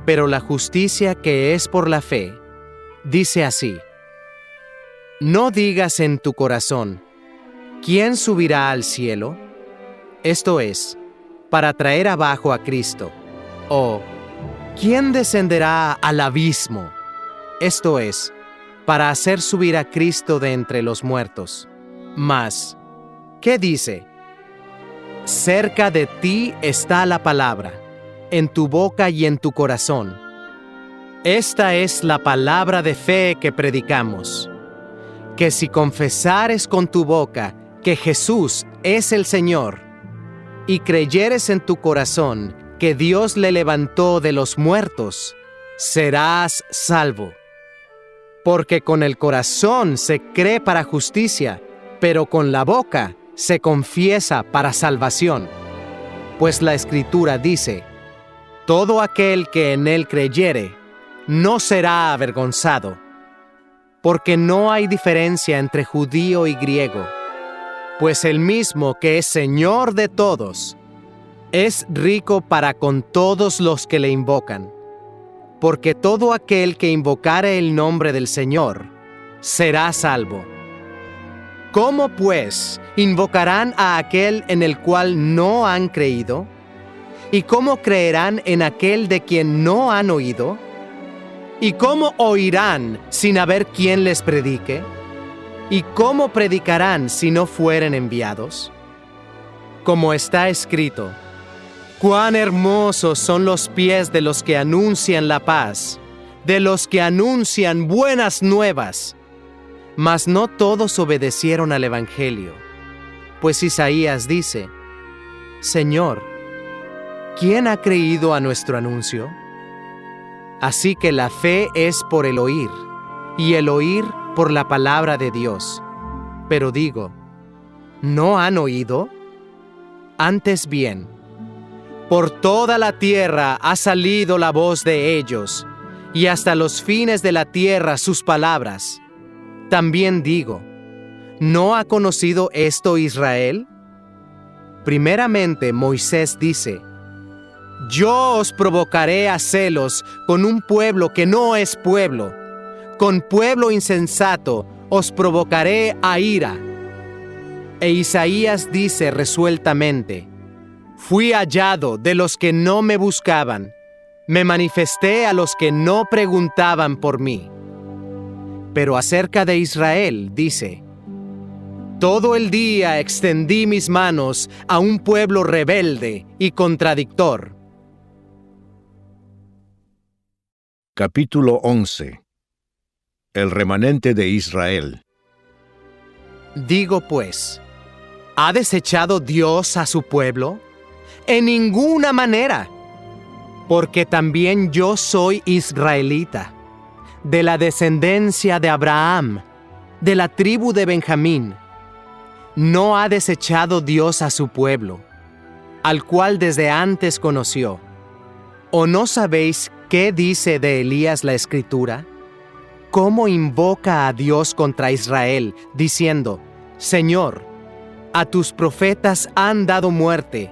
Pero la justicia que es por la fe, dice así: no digas en tu corazón: ¿quién subirá al cielo? Esto es, para traer abajo a Cristo. O, ¿quién descenderá al abismo? Esto es, para hacer subir a Cristo de entre los muertos. Mas, ¿qué dice? Cerca de ti está la palabra, en tu boca y en tu corazón. Esta es la palabra de fe que predicamos. que si confesares con tu boca que Jesús es el Señor, y creyeres en tu corazón que Dios le levantó de los muertos, serás salvo. Porque con el corazón se cree para justicia, pero con la boca se confiesa para salvación. Pues la Escritura dice: todo aquel que en él creyere no será avergonzado. Porque no hay diferencia entre judío y griego, pues el mismo que es Señor de todos, es rico para con todos los que le invocan. Porque todo aquel que invocare el nombre del Señor será salvo. ¿Cómo, pues, invocarán a aquel en el cual no han creído? ¿Y cómo creerán en aquel de quien no han oído? ¿Y cómo oirán sin haber quien les predique? ¿Y cómo predicarán si no fueren enviados? Como está escrito: cuán hermosos son los pies de los que anuncian la paz, de los que anuncian buenas nuevas. Mas no todos obedecieron al Evangelio. Pues Isaías dice: Señor, ¿quién ha creído a nuestro anuncio? Así que la fe es por el oír, y el oír por la palabra de Dios. Pero digo, ¿no han oído? Antes bien, por toda la tierra ha salido la voz de ellos, y hasta los fines de la tierra sus palabras. También digo, ¿no ha conocido esto Israel? Primeramente Moisés dice: yo os provocaré a celos con un pueblo que no es pueblo, con pueblo insensato os provocaré a ira. E Isaías dice resueltamente: fui hallado de los que no me buscaban, me manifesté a los que no preguntaban por mí. Pero acerca de Israel dice: todo el día extendí mis manos a un pueblo rebelde y contradictor. Capítulo 11. El remanente de Israel. Digo pues, ¿ha desechado Dios a su pueblo? En ninguna manera, porque también yo soy israelita, de la descendencia de Abraham, de la tribu de Benjamín. No ha desechado Dios a su pueblo, al cual desde antes conoció. ¿O no sabéis qué dice de Elías la Escritura? ¿Cómo invoca a Dios contra Israel, diciendo: Señor, a tus profetas han dado muerte,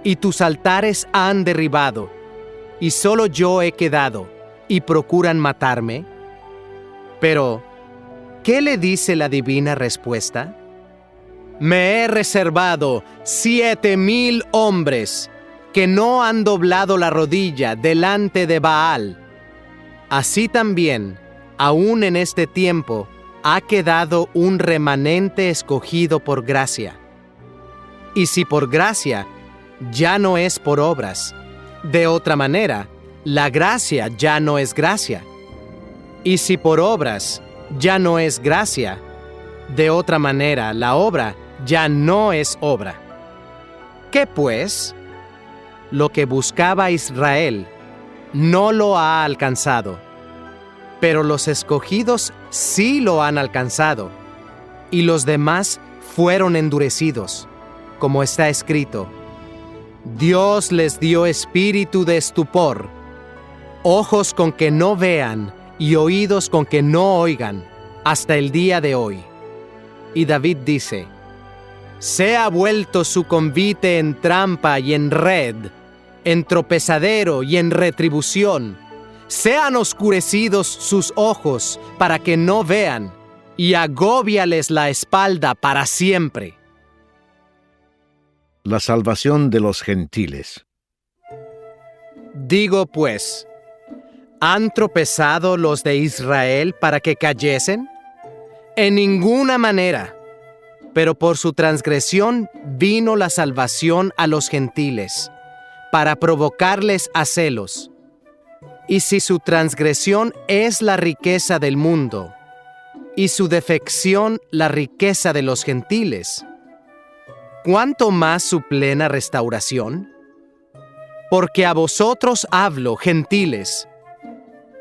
y tus altares han derribado, y solo yo he quedado, y procuran matarme? Pero, ¿qué le dice la divina respuesta? Me he reservado 7,000 hombres que no han doblado la rodilla delante de Baal. Así también, aún en este tiempo, ha quedado un remanente escogido por gracia. Y si por gracia, ya no es por obras. De otra manera, la gracia ya no es gracia. Y si por obras, ya no es gracia. De otra manera, la obra ya no es obra. ¿Qué pues? Lo que buscaba Israel no lo ha alcanzado, pero los escogidos sí lo han alcanzado, y los demás fueron endurecidos, como está escrito: Dios les dio espíritu de estupor, ojos con que no vean y oídos con que no oigan, hasta el día de hoy. Y David dice: sea vuelto su convite en trampa y en red, en tropezadero y en retribución. Sean oscurecidos sus ojos para que no vean, y agóbiales la espalda para siempre. La salvación de los gentiles. Digo pues, ¿han tropezado los de Israel para que cayesen? En ninguna manera. Pero por su transgresión vino la salvación a los gentiles, para provocarles a celos. Y si su transgresión es la riqueza del mundo, y su defección la riqueza de los gentiles, ¿cuánto más su plena restauración? Porque a vosotros hablo, gentiles,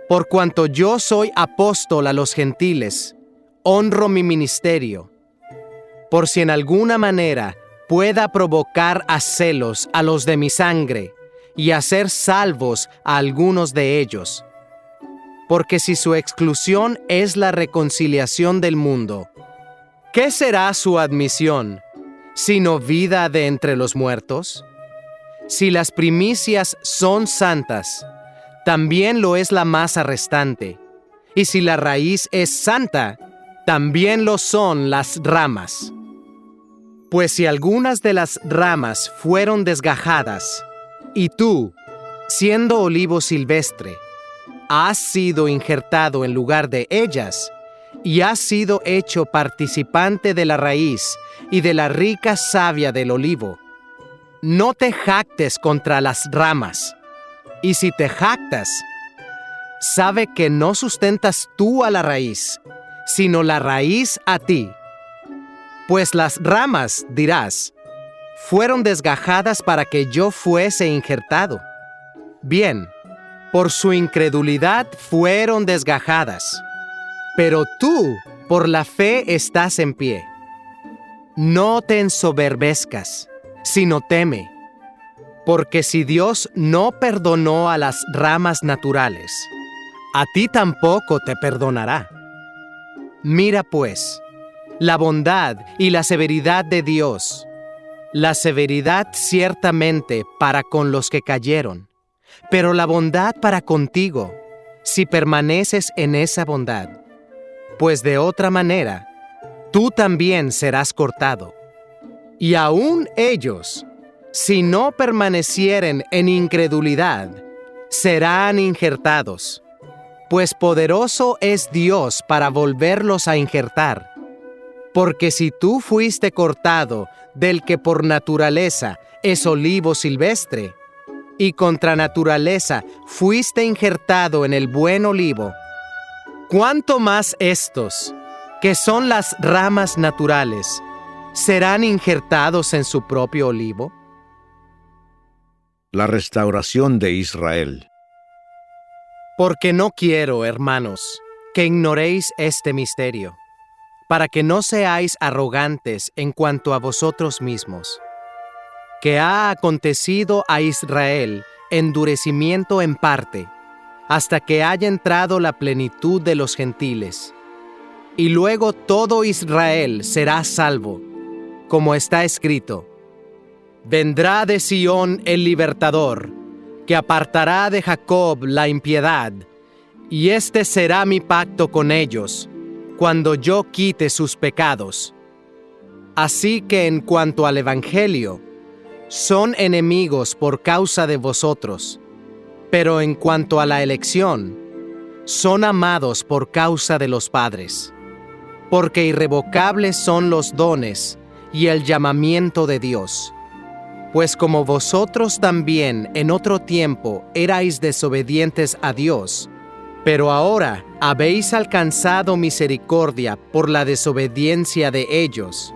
por cuanto yo soy apóstol a los gentiles, honro mi ministerio, por si en alguna manera pueda provocar a celos a los de mi sangre y hacer salvos a algunos de ellos. Porque si su exclusión es la reconciliación del mundo, ¿qué será su admisión, sino vida de entre los muertos? Si las primicias son santas, también lo es la masa restante, y si la raíz es santa, también lo son las ramas. Pues si algunas de las ramas fueron desgajadas, y tú, siendo olivo silvestre, has sido injertado en lugar de ellas, y has sido hecho participante de la raíz y de la rica savia del olivo, no te jactes contra las ramas, y si te jactas, sabe que no sustentas tú a la raíz, sino la raíz a ti. Pues las ramas, dirás, fueron desgajadas para que yo fuese injertado. Bien, por su incredulidad fueron desgajadas, pero tú, por la fe, estás en pie. No te ensoberbezcas, sino teme, porque si Dios no perdonó a las ramas naturales, a ti tampoco te perdonará. Mira pues, la bondad y la severidad de Dios, la severidad ciertamente para con los que cayeron, pero la bondad para contigo, si permaneces en esa bondad, pues de otra manera, tú también serás cortado. Y aún ellos, si no permanecieren en incredulidad, serán injertados, pues poderoso es Dios para volverlos a injertar. Porque si tú fuiste cortado del que por naturaleza es olivo silvestre, y contra naturaleza fuiste injertado en el buen olivo, ¿cuánto más estos, que son las ramas naturales, serán injertados en su propio olivo? La restauración de Israel. Porque no quiero, hermanos, que ignoréis este misterio, para que no seáis arrogantes en cuanto a vosotros mismos, que ha acontecido a Israel endurecimiento en parte, hasta que haya entrado la plenitud de los gentiles. Y luego todo Israel será salvo, como está escrito: vendrá de Sión el libertador, que apartará de Jacob la impiedad, y este será mi pacto con ellos, cuando yo quite sus pecados. Así que en cuanto al Evangelio, son enemigos por causa de vosotros, pero en cuanto a la elección, son amados por causa de los padres, porque irrevocables son los dones y el llamamiento de Dios. Pues como vosotros también en otro tiempo erais desobedientes a Dios, pero ahora habéis alcanzado misericordia por la desobediencia de ellos,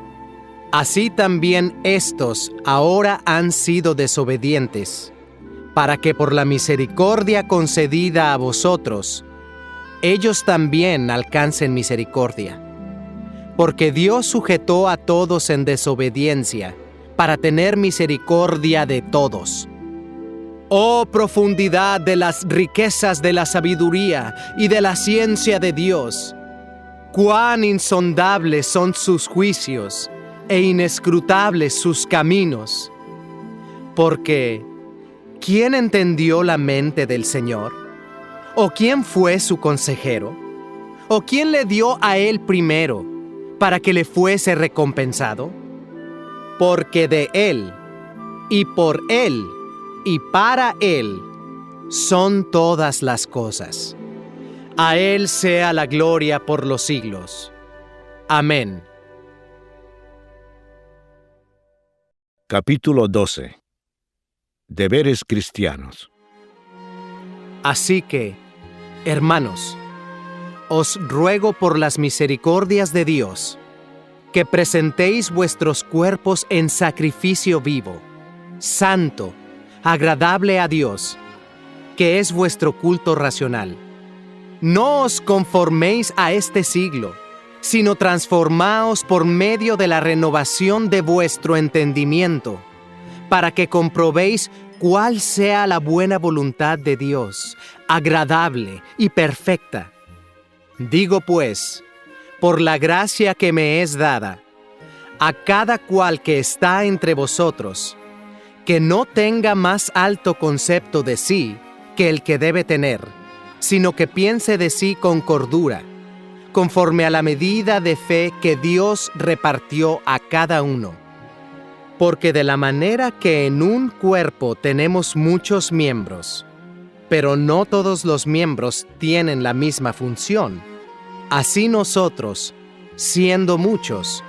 así también estos ahora han sido desobedientes, para que por la misericordia concedida a vosotros, ellos también alcancen misericordia. Porque Dios sujetó a todos en desobediencia, para tener misericordia de todos. Oh profundidad de las riquezas de la sabiduría y de la ciencia de Dios, cuán insondables son sus juicios e inescrutables sus caminos. Porque, ¿quién entendió la mente del Señor? ¿O quién fue su consejero? ¿O quién le dio a él primero, para que le fuese recompensado? Porque de Él, y por Él, y para Él, son todas las cosas. A Él sea la gloria por los siglos. Amén. Capítulo 12. Deberes cristianos. Así que, hermanos, os ruego por las misericordias de Dios, que presentéis vuestros cuerpos en sacrificio vivo, santo, agradable a Dios, que es vuestro culto racional. No os conforméis a este siglo, sino transformaos por medio de la renovación de vuestro entendimiento, para que comprobéis cuál sea la buena voluntad de Dios, agradable y perfecta. Digo pues, por la gracia que me es dada, a cada cual que está entre vosotros, que no tenga más alto concepto de sí que el que debe tener, sino que piense de sí con cordura, conforme a la medida de fe que Dios repartió a cada uno. Porque de la manera que en un cuerpo tenemos muchos miembros, pero no todos los miembros tienen la misma función, así nosotros, siendo muchos,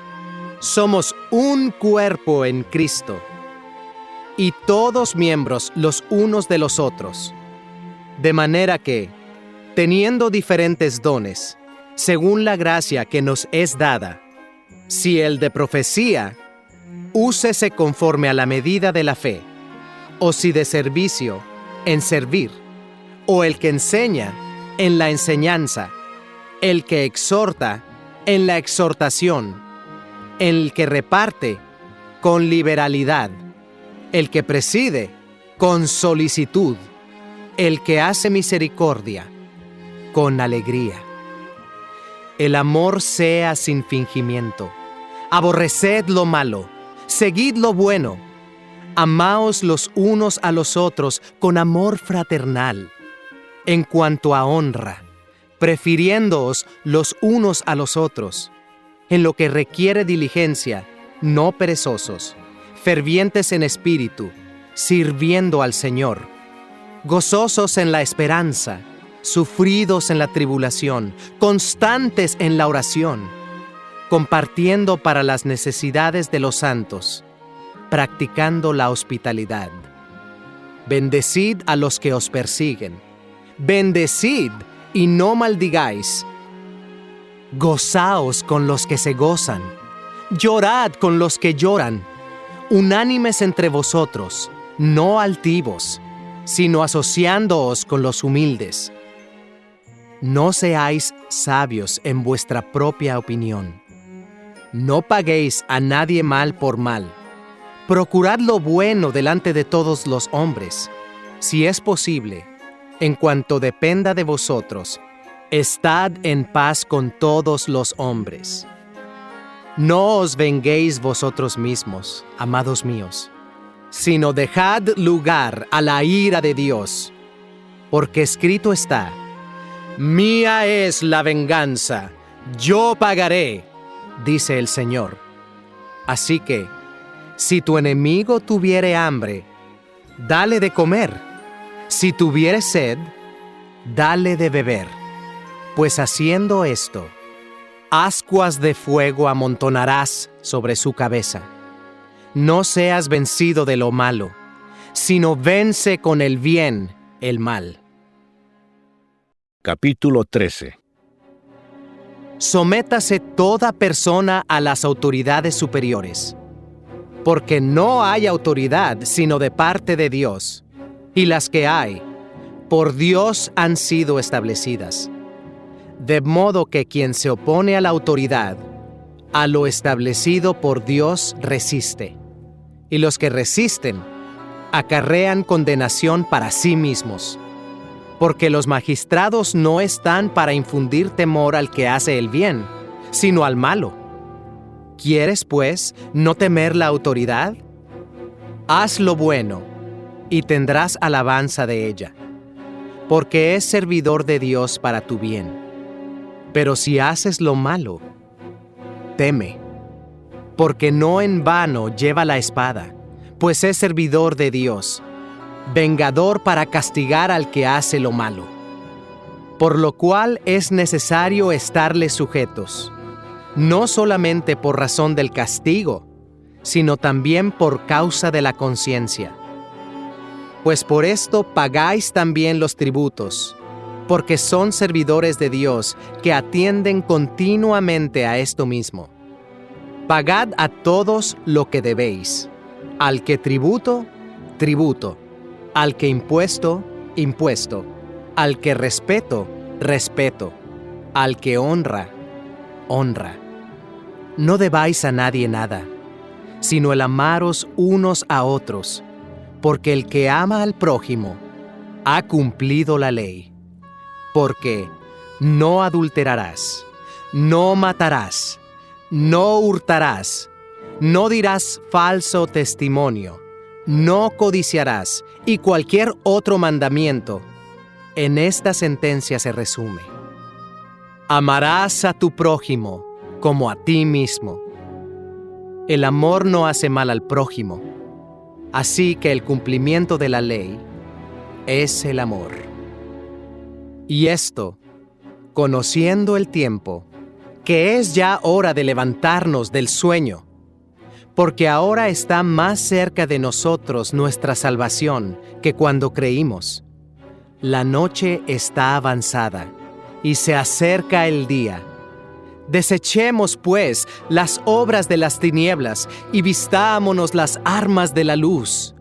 somos un cuerpo en Cristo, y todos miembros los unos de los otros. De manera que, teniendo diferentes dones, según la gracia que nos es dada, si el de profecía, úsese conforme a la medida de la fe, o si de servicio, en servir, o el que enseña, en la enseñanza, el que exhorta, en la exhortación, el que reparte, con liberalidad, el que preside, con solicitud, el que hace misericordia, con alegría. El amor sea sin fingimiento. Aborreced lo malo, seguid lo bueno. Amaos los unos a los otros con amor fraternal. En cuanto a honra, prefiriéndoos los unos a los otros. En lo que requiere diligencia, no perezosos, fervientes en espíritu, sirviendo al Señor, gozosos en la esperanza, sufridos en la tribulación, constantes en la oración, compartiendo para las necesidades de los santos, practicando la hospitalidad. Bendecid a los que os persiguen, bendecid y no maldigáis. Gozaos con los que se gozan, llorad con los que lloran, unánimes entre vosotros, no altivos, sino asociándoos con los humildes. No seáis sabios en vuestra propia opinión. No paguéis a nadie mal por mal. Procurad lo bueno delante de todos los hombres. Si es posible, en cuanto dependa de vosotros, estad en paz con todos los hombres. No os venguéis vosotros mismos, amados míos, sino dejad lugar a la ira de Dios, porque escrito está: Mía es la venganza, yo pagaré, dice el Señor. Así que, si tu enemigo tuviere hambre, dale de comer. Si tuviere sed, dale de beber. Pues haciendo esto, ascuas de fuego amontonarás sobre su cabeza. No seas vencido de lo malo, sino vence con el bien el mal. Capítulo 13. Sométase toda persona a las autoridades superiores, porque no hay autoridad sino de parte de Dios, y las que hay, por Dios han sido establecidas. De modo que quien se opone a la autoridad, a lo establecido por Dios resiste, y los que resisten acarrean condenación para sí mismos, porque los magistrados no están para infundir temor al que hace el bien, sino al malo. ¿Quieres, pues, no temer la autoridad? Haz lo bueno, y tendrás alabanza de ella, porque es servidor de Dios para tu bien. Pero si haces lo malo, teme, porque no en vano lleva la espada, pues es servidor de Dios, vengador para castigar al que hace lo malo. Por lo cual es necesario estarles sujetos, no solamente por razón del castigo, sino también por causa de la conciencia. Pues por esto pagáis también los tributos, porque son servidores de Dios que atienden continuamente a esto mismo. Pagad a todos lo que debéis, al que tributo, tributo, al que impuesto, impuesto, al que respeto, respeto, al que honra, honra. No debáis a nadie nada, sino el amaros unos a otros, porque el que ama al prójimo ha cumplido la ley. Porque no adulterarás, no matarás, no hurtarás, no dirás falso testimonio, no codiciarás, y cualquier otro mandamiento. En esta sentencia se resume: amarás a tu prójimo como a ti mismo. El amor no hace mal al prójimo, así que el cumplimiento de la ley es el amor. Y esto, conociendo el tiempo, que es ya hora de levantarnos del sueño, porque ahora está más cerca de nosotros nuestra salvación que cuando creímos. La noche está avanzada y se acerca el día. Desechemos, pues, las obras de las tinieblas y vistámonos las armas de la luz.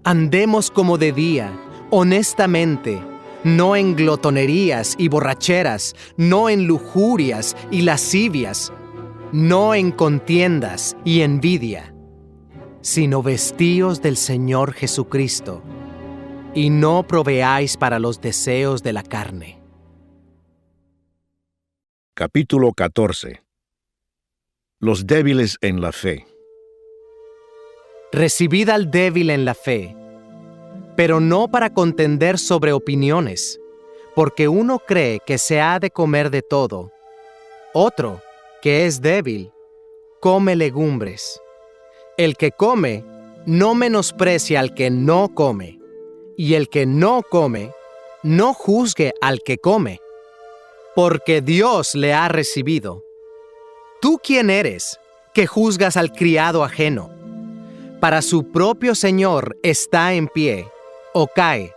Andemos como de día, honestamente, no en glotonerías y borracheras, no en lujurias y lascivias, no en contiendas y envidia, sino vestíos del Señor Jesucristo, y no proveáis para los deseos de la carne. Capítulo 14. Los débiles en la fe. Recibid al débil en la fe, pero no para contender sobre opiniones, porque uno cree que se ha de comer de todo. Otro, que es débil, come legumbres. El que come, no menosprecia al que no come, y el que no come, no juzgue al que come, porque Dios le ha recibido. ¿Tú quién eres, que juzgas al criado ajeno? Para su propio Señor está en pie, o cae,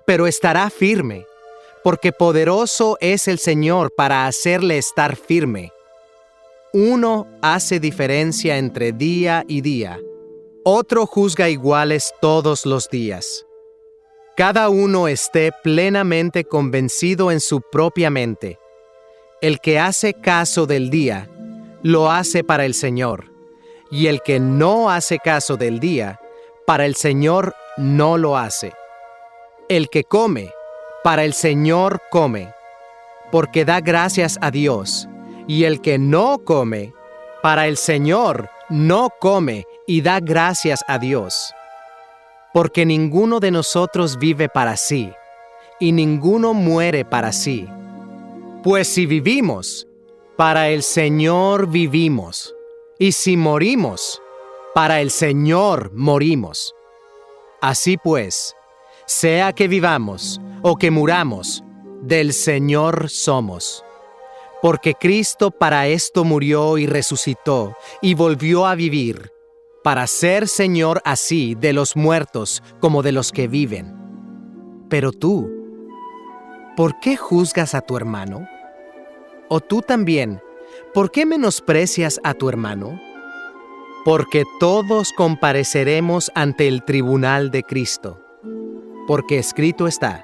pero estará firme, porque poderoso es el Señor para hacerle estar firme. Uno hace diferencia entre día y día, otro juzga iguales todos los días. Cada uno esté plenamente convencido en su propia mente. El que hace caso del día, lo hace para el Señor, y el que no hace caso del día, para el Señor no lo hace. El que come, para el Señor come, porque da gracias a Dios, y el que no come, para el Señor no come y da gracias a Dios. Porque ninguno de nosotros vive para sí, y ninguno muere para sí. Pues si vivimos, para el Señor vivimos, y si morimos, para el Señor morimos. Así pues, sea que vivamos o que muramos, del Señor somos. Porque Cristo para esto murió y resucitó, y volvió a vivir, para ser Señor así de los muertos como de los que viven. Pero tú, ¿por qué juzgas a tu hermano? ¿O tú también, por qué menosprecias a tu hermano? Porque todos compareceremos ante el tribunal de Cristo. Porque escrito está: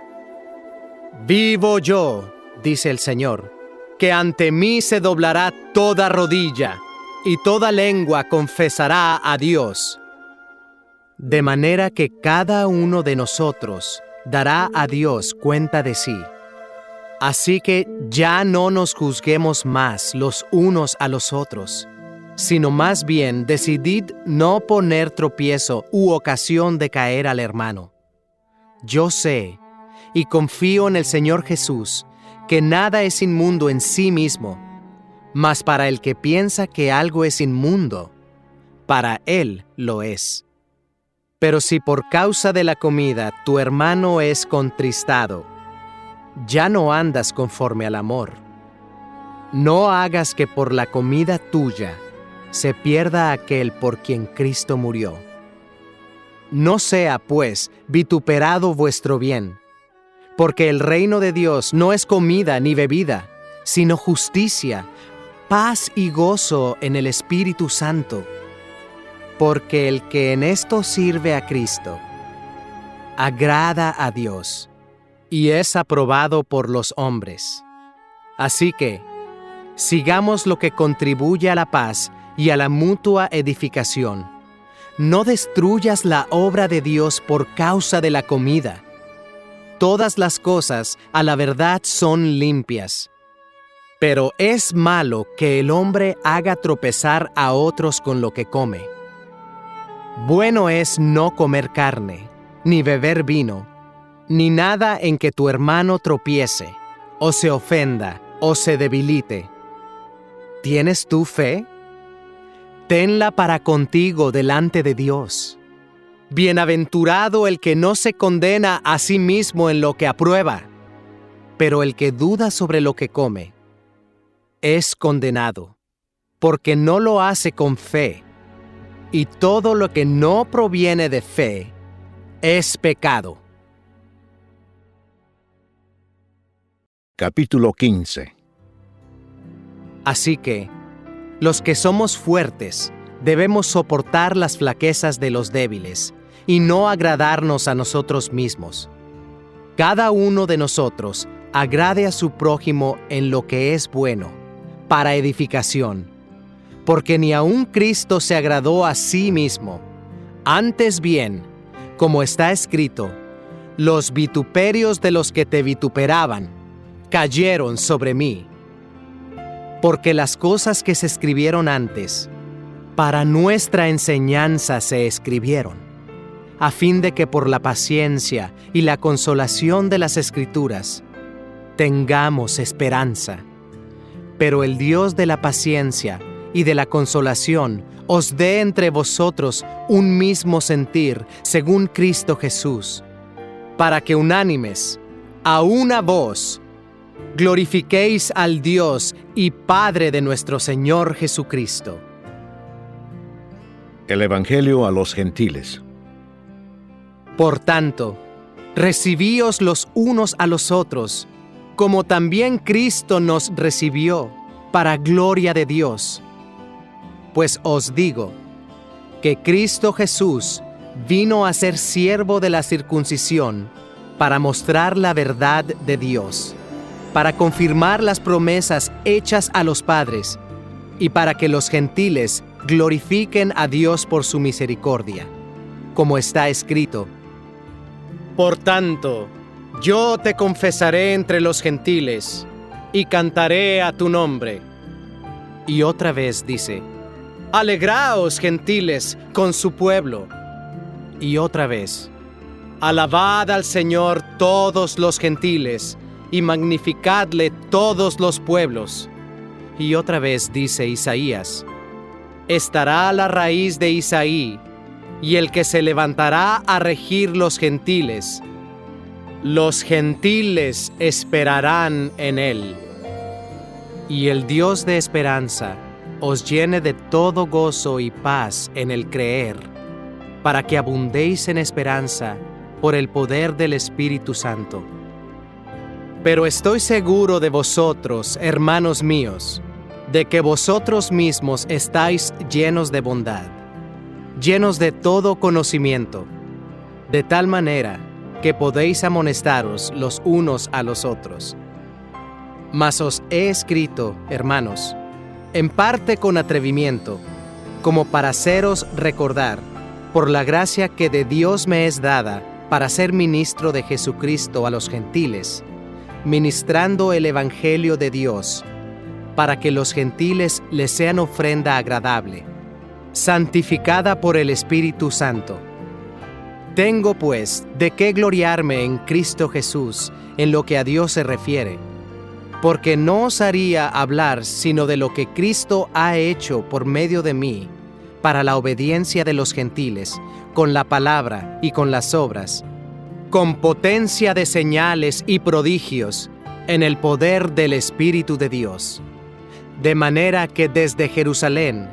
vivo yo, dice el Señor, que ante mí se doblará toda rodilla, y toda lengua confesará a Dios. De manera que cada uno de nosotros dará a Dios cuenta de sí. Así que ya no nos juzguemos más los unos a los otros, sino más bien decidid no poner tropiezo u ocasión de caer al hermano. Yo sé, y confío en el Señor Jesús, que nada es inmundo en sí mismo, mas para el que piensa que algo es inmundo, para él lo es. Pero si por causa de la comida tu hermano es contristado, ya no andas conforme al amor. No hagas que por la comida tuya se pierda aquel por quien Cristo murió. No sea, pues, vituperado vuestro bien, Porque el reino de Dios no es comida ni bebida, sino justicia, paz y gozo en el Espíritu Santo. Porque el que en esto sirve a Cristo, agrada a Dios y es aprobado por los hombres. Así que, sigamos lo que contribuye a la paz y a la mutua edificación. No destruyas la obra de Dios por causa de la comida. Todas las cosas a la verdad son limpias. Pero es malo que el hombre haga tropezar a otros con lo que come. Bueno es no comer carne, ni beber vino, ni nada en que tu hermano tropiece, o se ofenda, o se debilite. ¿Tienes tú fe? Tenla para contigo delante de Dios. Bienaventurado el que no se condena a sí mismo en lo que aprueba, pero el que duda sobre lo que come es condenado, porque no lo hace con fe, y todo lo que no proviene de fe es pecado. Capítulo 15. Así que, los que somos fuertes debemos soportar las flaquezas de los débiles y no agradarnos a nosotros mismos. Cada uno de nosotros agrade a su prójimo en lo que es bueno, para edificación, porque ni aun Cristo se agradó a sí mismo. Antes bien, como está escrito, los vituperios de los que te vituperaban cayeron sobre mí. Porque las cosas que se escribieron antes, para nuestra enseñanza se escribieron, a fin de que por la paciencia y la consolación de las Escrituras tengamos esperanza. Pero el Dios de la paciencia y de la consolación os dé entre vosotros un mismo sentir según Cristo Jesús, para que unánimes, a una voz, glorifiquéis al Dios y Padre de nuestro Señor Jesucristo. El Evangelio a los gentiles. Por tanto, recibíos los unos a los otros, como también Cristo nos recibió, para gloria de Dios. Pues os digo, que Cristo Jesús vino a ser siervo de la circuncisión, para mostrar la verdad de Dios, para confirmar las promesas hechas a los padres, y para que los gentiles glorifiquen a Dios por su misericordia, como está escrito: Por tanto, yo te confesaré entre los gentiles, y cantaré a tu nombre. Y otra vez dice: Alegraos, gentiles, con su pueblo. Y otra vez: Alabad al Señor todos los gentiles, y magnificadle todos los pueblos. Y otra vez dice Isaías: Estará la raíz de Isaí, y el que se levantará a regir los gentiles. Los gentiles esperarán en él. Y el Dios de esperanza os llene de todo gozo y paz en el creer, para que abundéis en esperanza por el poder del Espíritu Santo. Pero estoy seguro de vosotros, hermanos míos, de que vosotros mismos estáis llenos de bondad, llenos de todo conocimiento, de tal manera que podéis amonestaros los unos a los otros. Mas os he escrito, hermanos, en parte con atrevimiento, como para haceros recordar, por la gracia que de Dios me es dada, para ser ministro de Jesucristo a los gentiles, ministrando el Evangelio de Dios, para que los gentiles les sean ofrenda agradable, santificada por el Espíritu Santo. Tengo, pues, de qué gloriarme en Cristo Jesús en lo que a Dios se refiere, porque no osaría hablar sino de lo que Cristo ha hecho por medio de mí, para la obediencia de los gentiles, con la palabra y con las obras, con potencia de señales y prodigios, en el poder del Espíritu de Dios. De manera que desde Jerusalén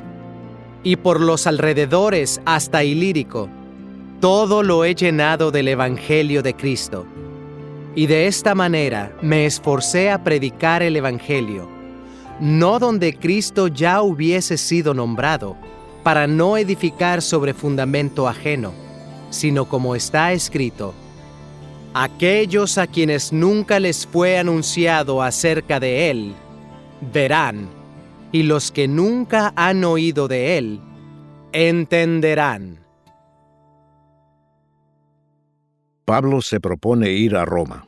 y por los alrededores hasta Ilírico, todo lo he llenado del Evangelio de Cristo, Y de esta manera me esforcé a predicar el Evangelio, no donde Cristo ya hubiese sido nombrado, para no edificar sobre fundamento ajeno, sino como está escrito: aquellos a quienes nunca les fue anunciado acerca de Él, verán, y los que nunca han oído de Él, entenderán. Pablo se propone ir a Roma.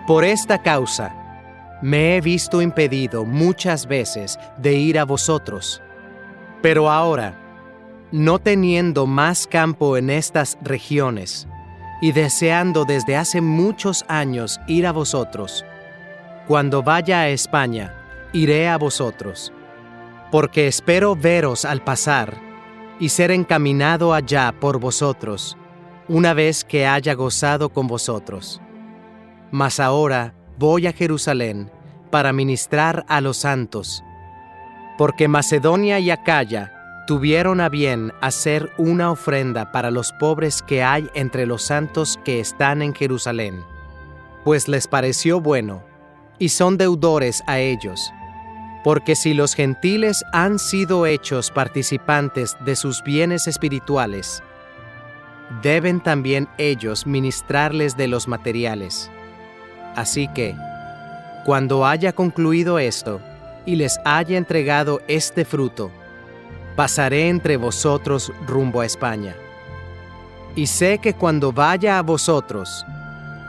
Por esta causa, me he visto impedido muchas veces de ir a vosotros, pero ahora, no teniendo más campo en estas regiones, y deseando desde hace muchos años ir a vosotros, cuando vaya a España, iré a vosotros, porque espero veros al pasar y ser encaminado allá por vosotros, una vez que haya gozado con vosotros. Mas ahora voy a Jerusalén para ministrar a los santos, porque Macedonia y Acaya tuvieron a bien hacer una ofrenda para los pobres que hay entre los santos que están en Jerusalén, pues les pareció bueno, y son deudores a ellos, porque si los gentiles han sido hechos participantes de sus bienes espirituales, deben también ellos ministrarles de los materiales. Así que, cuando haya concluido esto, y les haya entregado este fruto, pasaré entre vosotros rumbo a España. Y sé que cuando vaya a vosotros,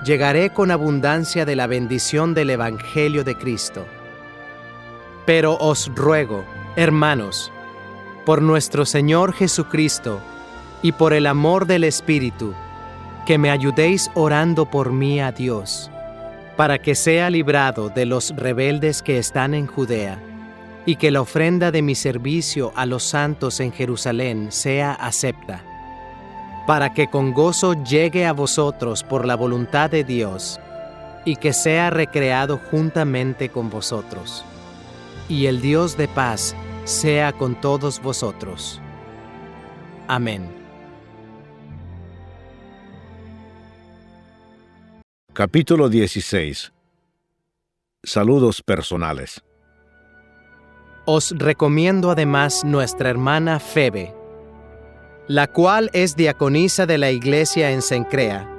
llegaré con abundancia de la bendición del Evangelio de Cristo. Pero os ruego, hermanos, por nuestro Señor Jesucristo y por el amor del Espíritu, que me ayudéis orando por mí a Dios, para que sea librado de los rebeldes que están en Judea, y que la ofrenda de mi servicio a los santos en Jerusalén sea acepta, para que con gozo llegue a vosotros por la voluntad de Dios, y que sea recreado juntamente con vosotros. Y el Dios de paz sea con todos vosotros. Amén. Capítulo 16. Saludos personales. Os recomiendo además nuestra hermana Febe, la cual es diaconisa de la iglesia en Cencrea,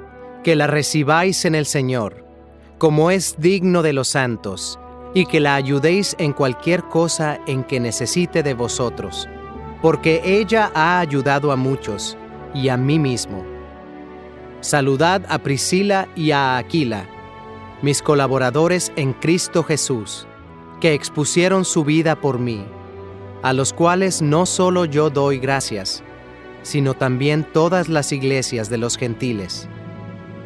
que la recibáis en el Señor, como es digno de los santos, y que la ayudéis en cualquier cosa en que necesite de vosotros, porque ella ha ayudado a muchos, y a mí mismo. Saludad a Priscila y a Aquila, mis colaboradores en Cristo Jesús, que expusieron su vida por mí, a los cuales no solo yo doy gracias, sino también todas las iglesias de los gentiles.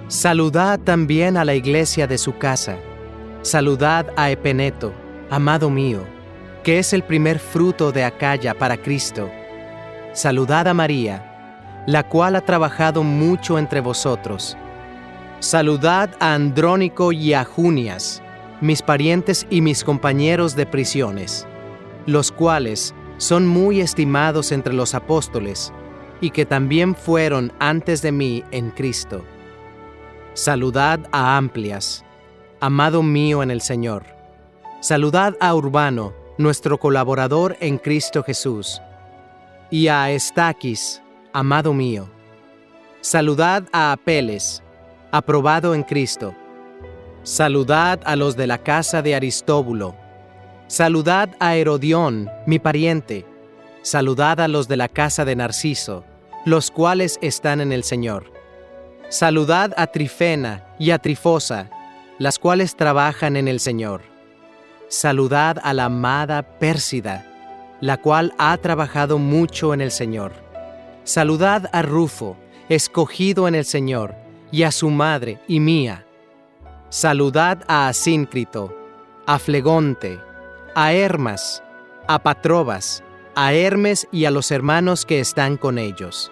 Saludad también a la iglesia de su casa. Saludad a Epeneto, amado mío, que es el primer fruto de Acaya para Cristo. Saludad a María, la cual ha trabajado mucho entre vosotros. Saludad a Andrónico y a Junias, mis parientes y mis compañeros de prisiones, los cuales son muy estimados entre los apóstoles, y que también fueron antes de mí en Cristo. Saludad a Amplias, amado mío en el Señor. Saludad a Urbano, nuestro colaborador en Cristo Jesús, y a Estaquis, amado mío. Saludad a Apeles, aprobado en Cristo. Saludad a los de la casa de Aristóbulo. Saludad a Herodión, mi pariente. Saludad a los de la casa de Narciso, los cuales están en el Señor. Saludad a Trifena y a Trifosa, las cuales trabajan en el Señor. Saludad a la amada Pérsida, la cual ha trabajado mucho en el Señor. Saludad a Rufo, escogido en el Señor, y a su madre y mía. Saludad a Asíncrito, a Flegonte, a Hermas, a Patrobas, a Hermes y a los hermanos que están con ellos.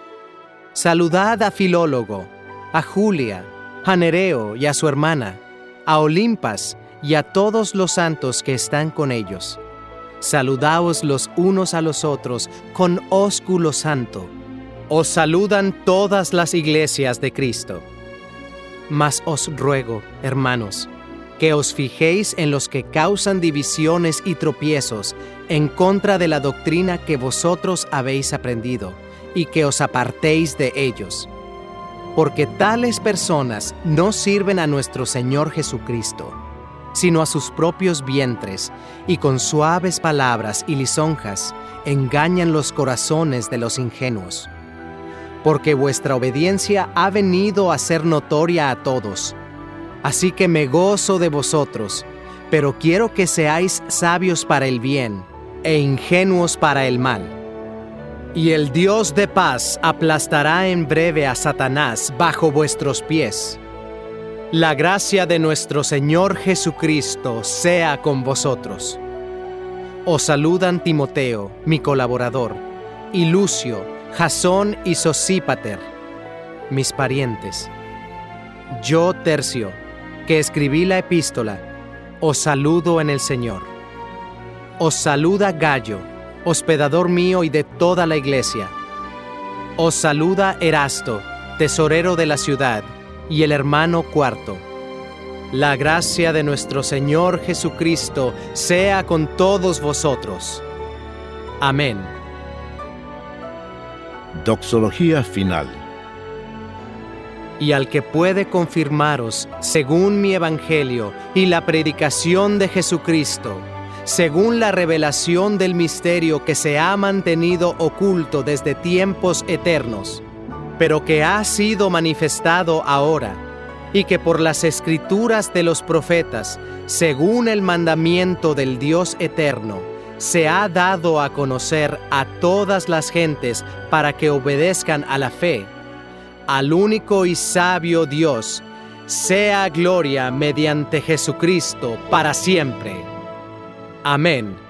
Saludad a Filólogo, a Julia, a Nereo y a su hermana, a Olimpas y a todos los santos que están con ellos. Saludaos los unos a los otros con ósculo santo. Os saludan todas las iglesias de Cristo. Mas os ruego, hermanos, que os fijéis en los que causan divisiones y tropiezos en contra de la doctrina que vosotros habéis aprendido, y que os apartéis de ellos. Porque tales personas no sirven a nuestro Señor Jesucristo, sino a sus propios vientres, y con suaves palabras y lisonjas engañan los corazones de los ingenuos. Porque vuestra obediencia ha venido a ser notoria a todos. Así que me gozo de vosotros, pero quiero que seáis sabios para el bien e ingenuos para el mal. Y el Dios de paz aplastará en breve a Satanás bajo vuestros pies. La gracia de nuestro Señor Jesucristo sea con vosotros. Os saludan Timoteo, mi colaborador, y Lucio, Jasón y Sosípater, mis parientes. Yo, Tercio, que escribí la epístola, os saludo en el Señor. Os saluda Gayo, hospedador mío y de toda la iglesia. Os saluda Erasto, tesorero de la ciudad, y el hermano Cuarto. La gracia de nuestro Señor Jesucristo sea con todos vosotros. Amén. Doxología final. Y al que puede confirmaros, según mi evangelio y la predicación de Jesucristo, según la revelación del misterio que se ha mantenido oculto desde tiempos eternos, pero que ha sido manifestado ahora, y que por las escrituras de los profetas, según el mandamiento del Dios eterno, se ha dado a conocer a todas las gentes para que obedezcan a la fe. Al único y sabio Dios, sea gloria mediante Jesucristo para siempre. Amén.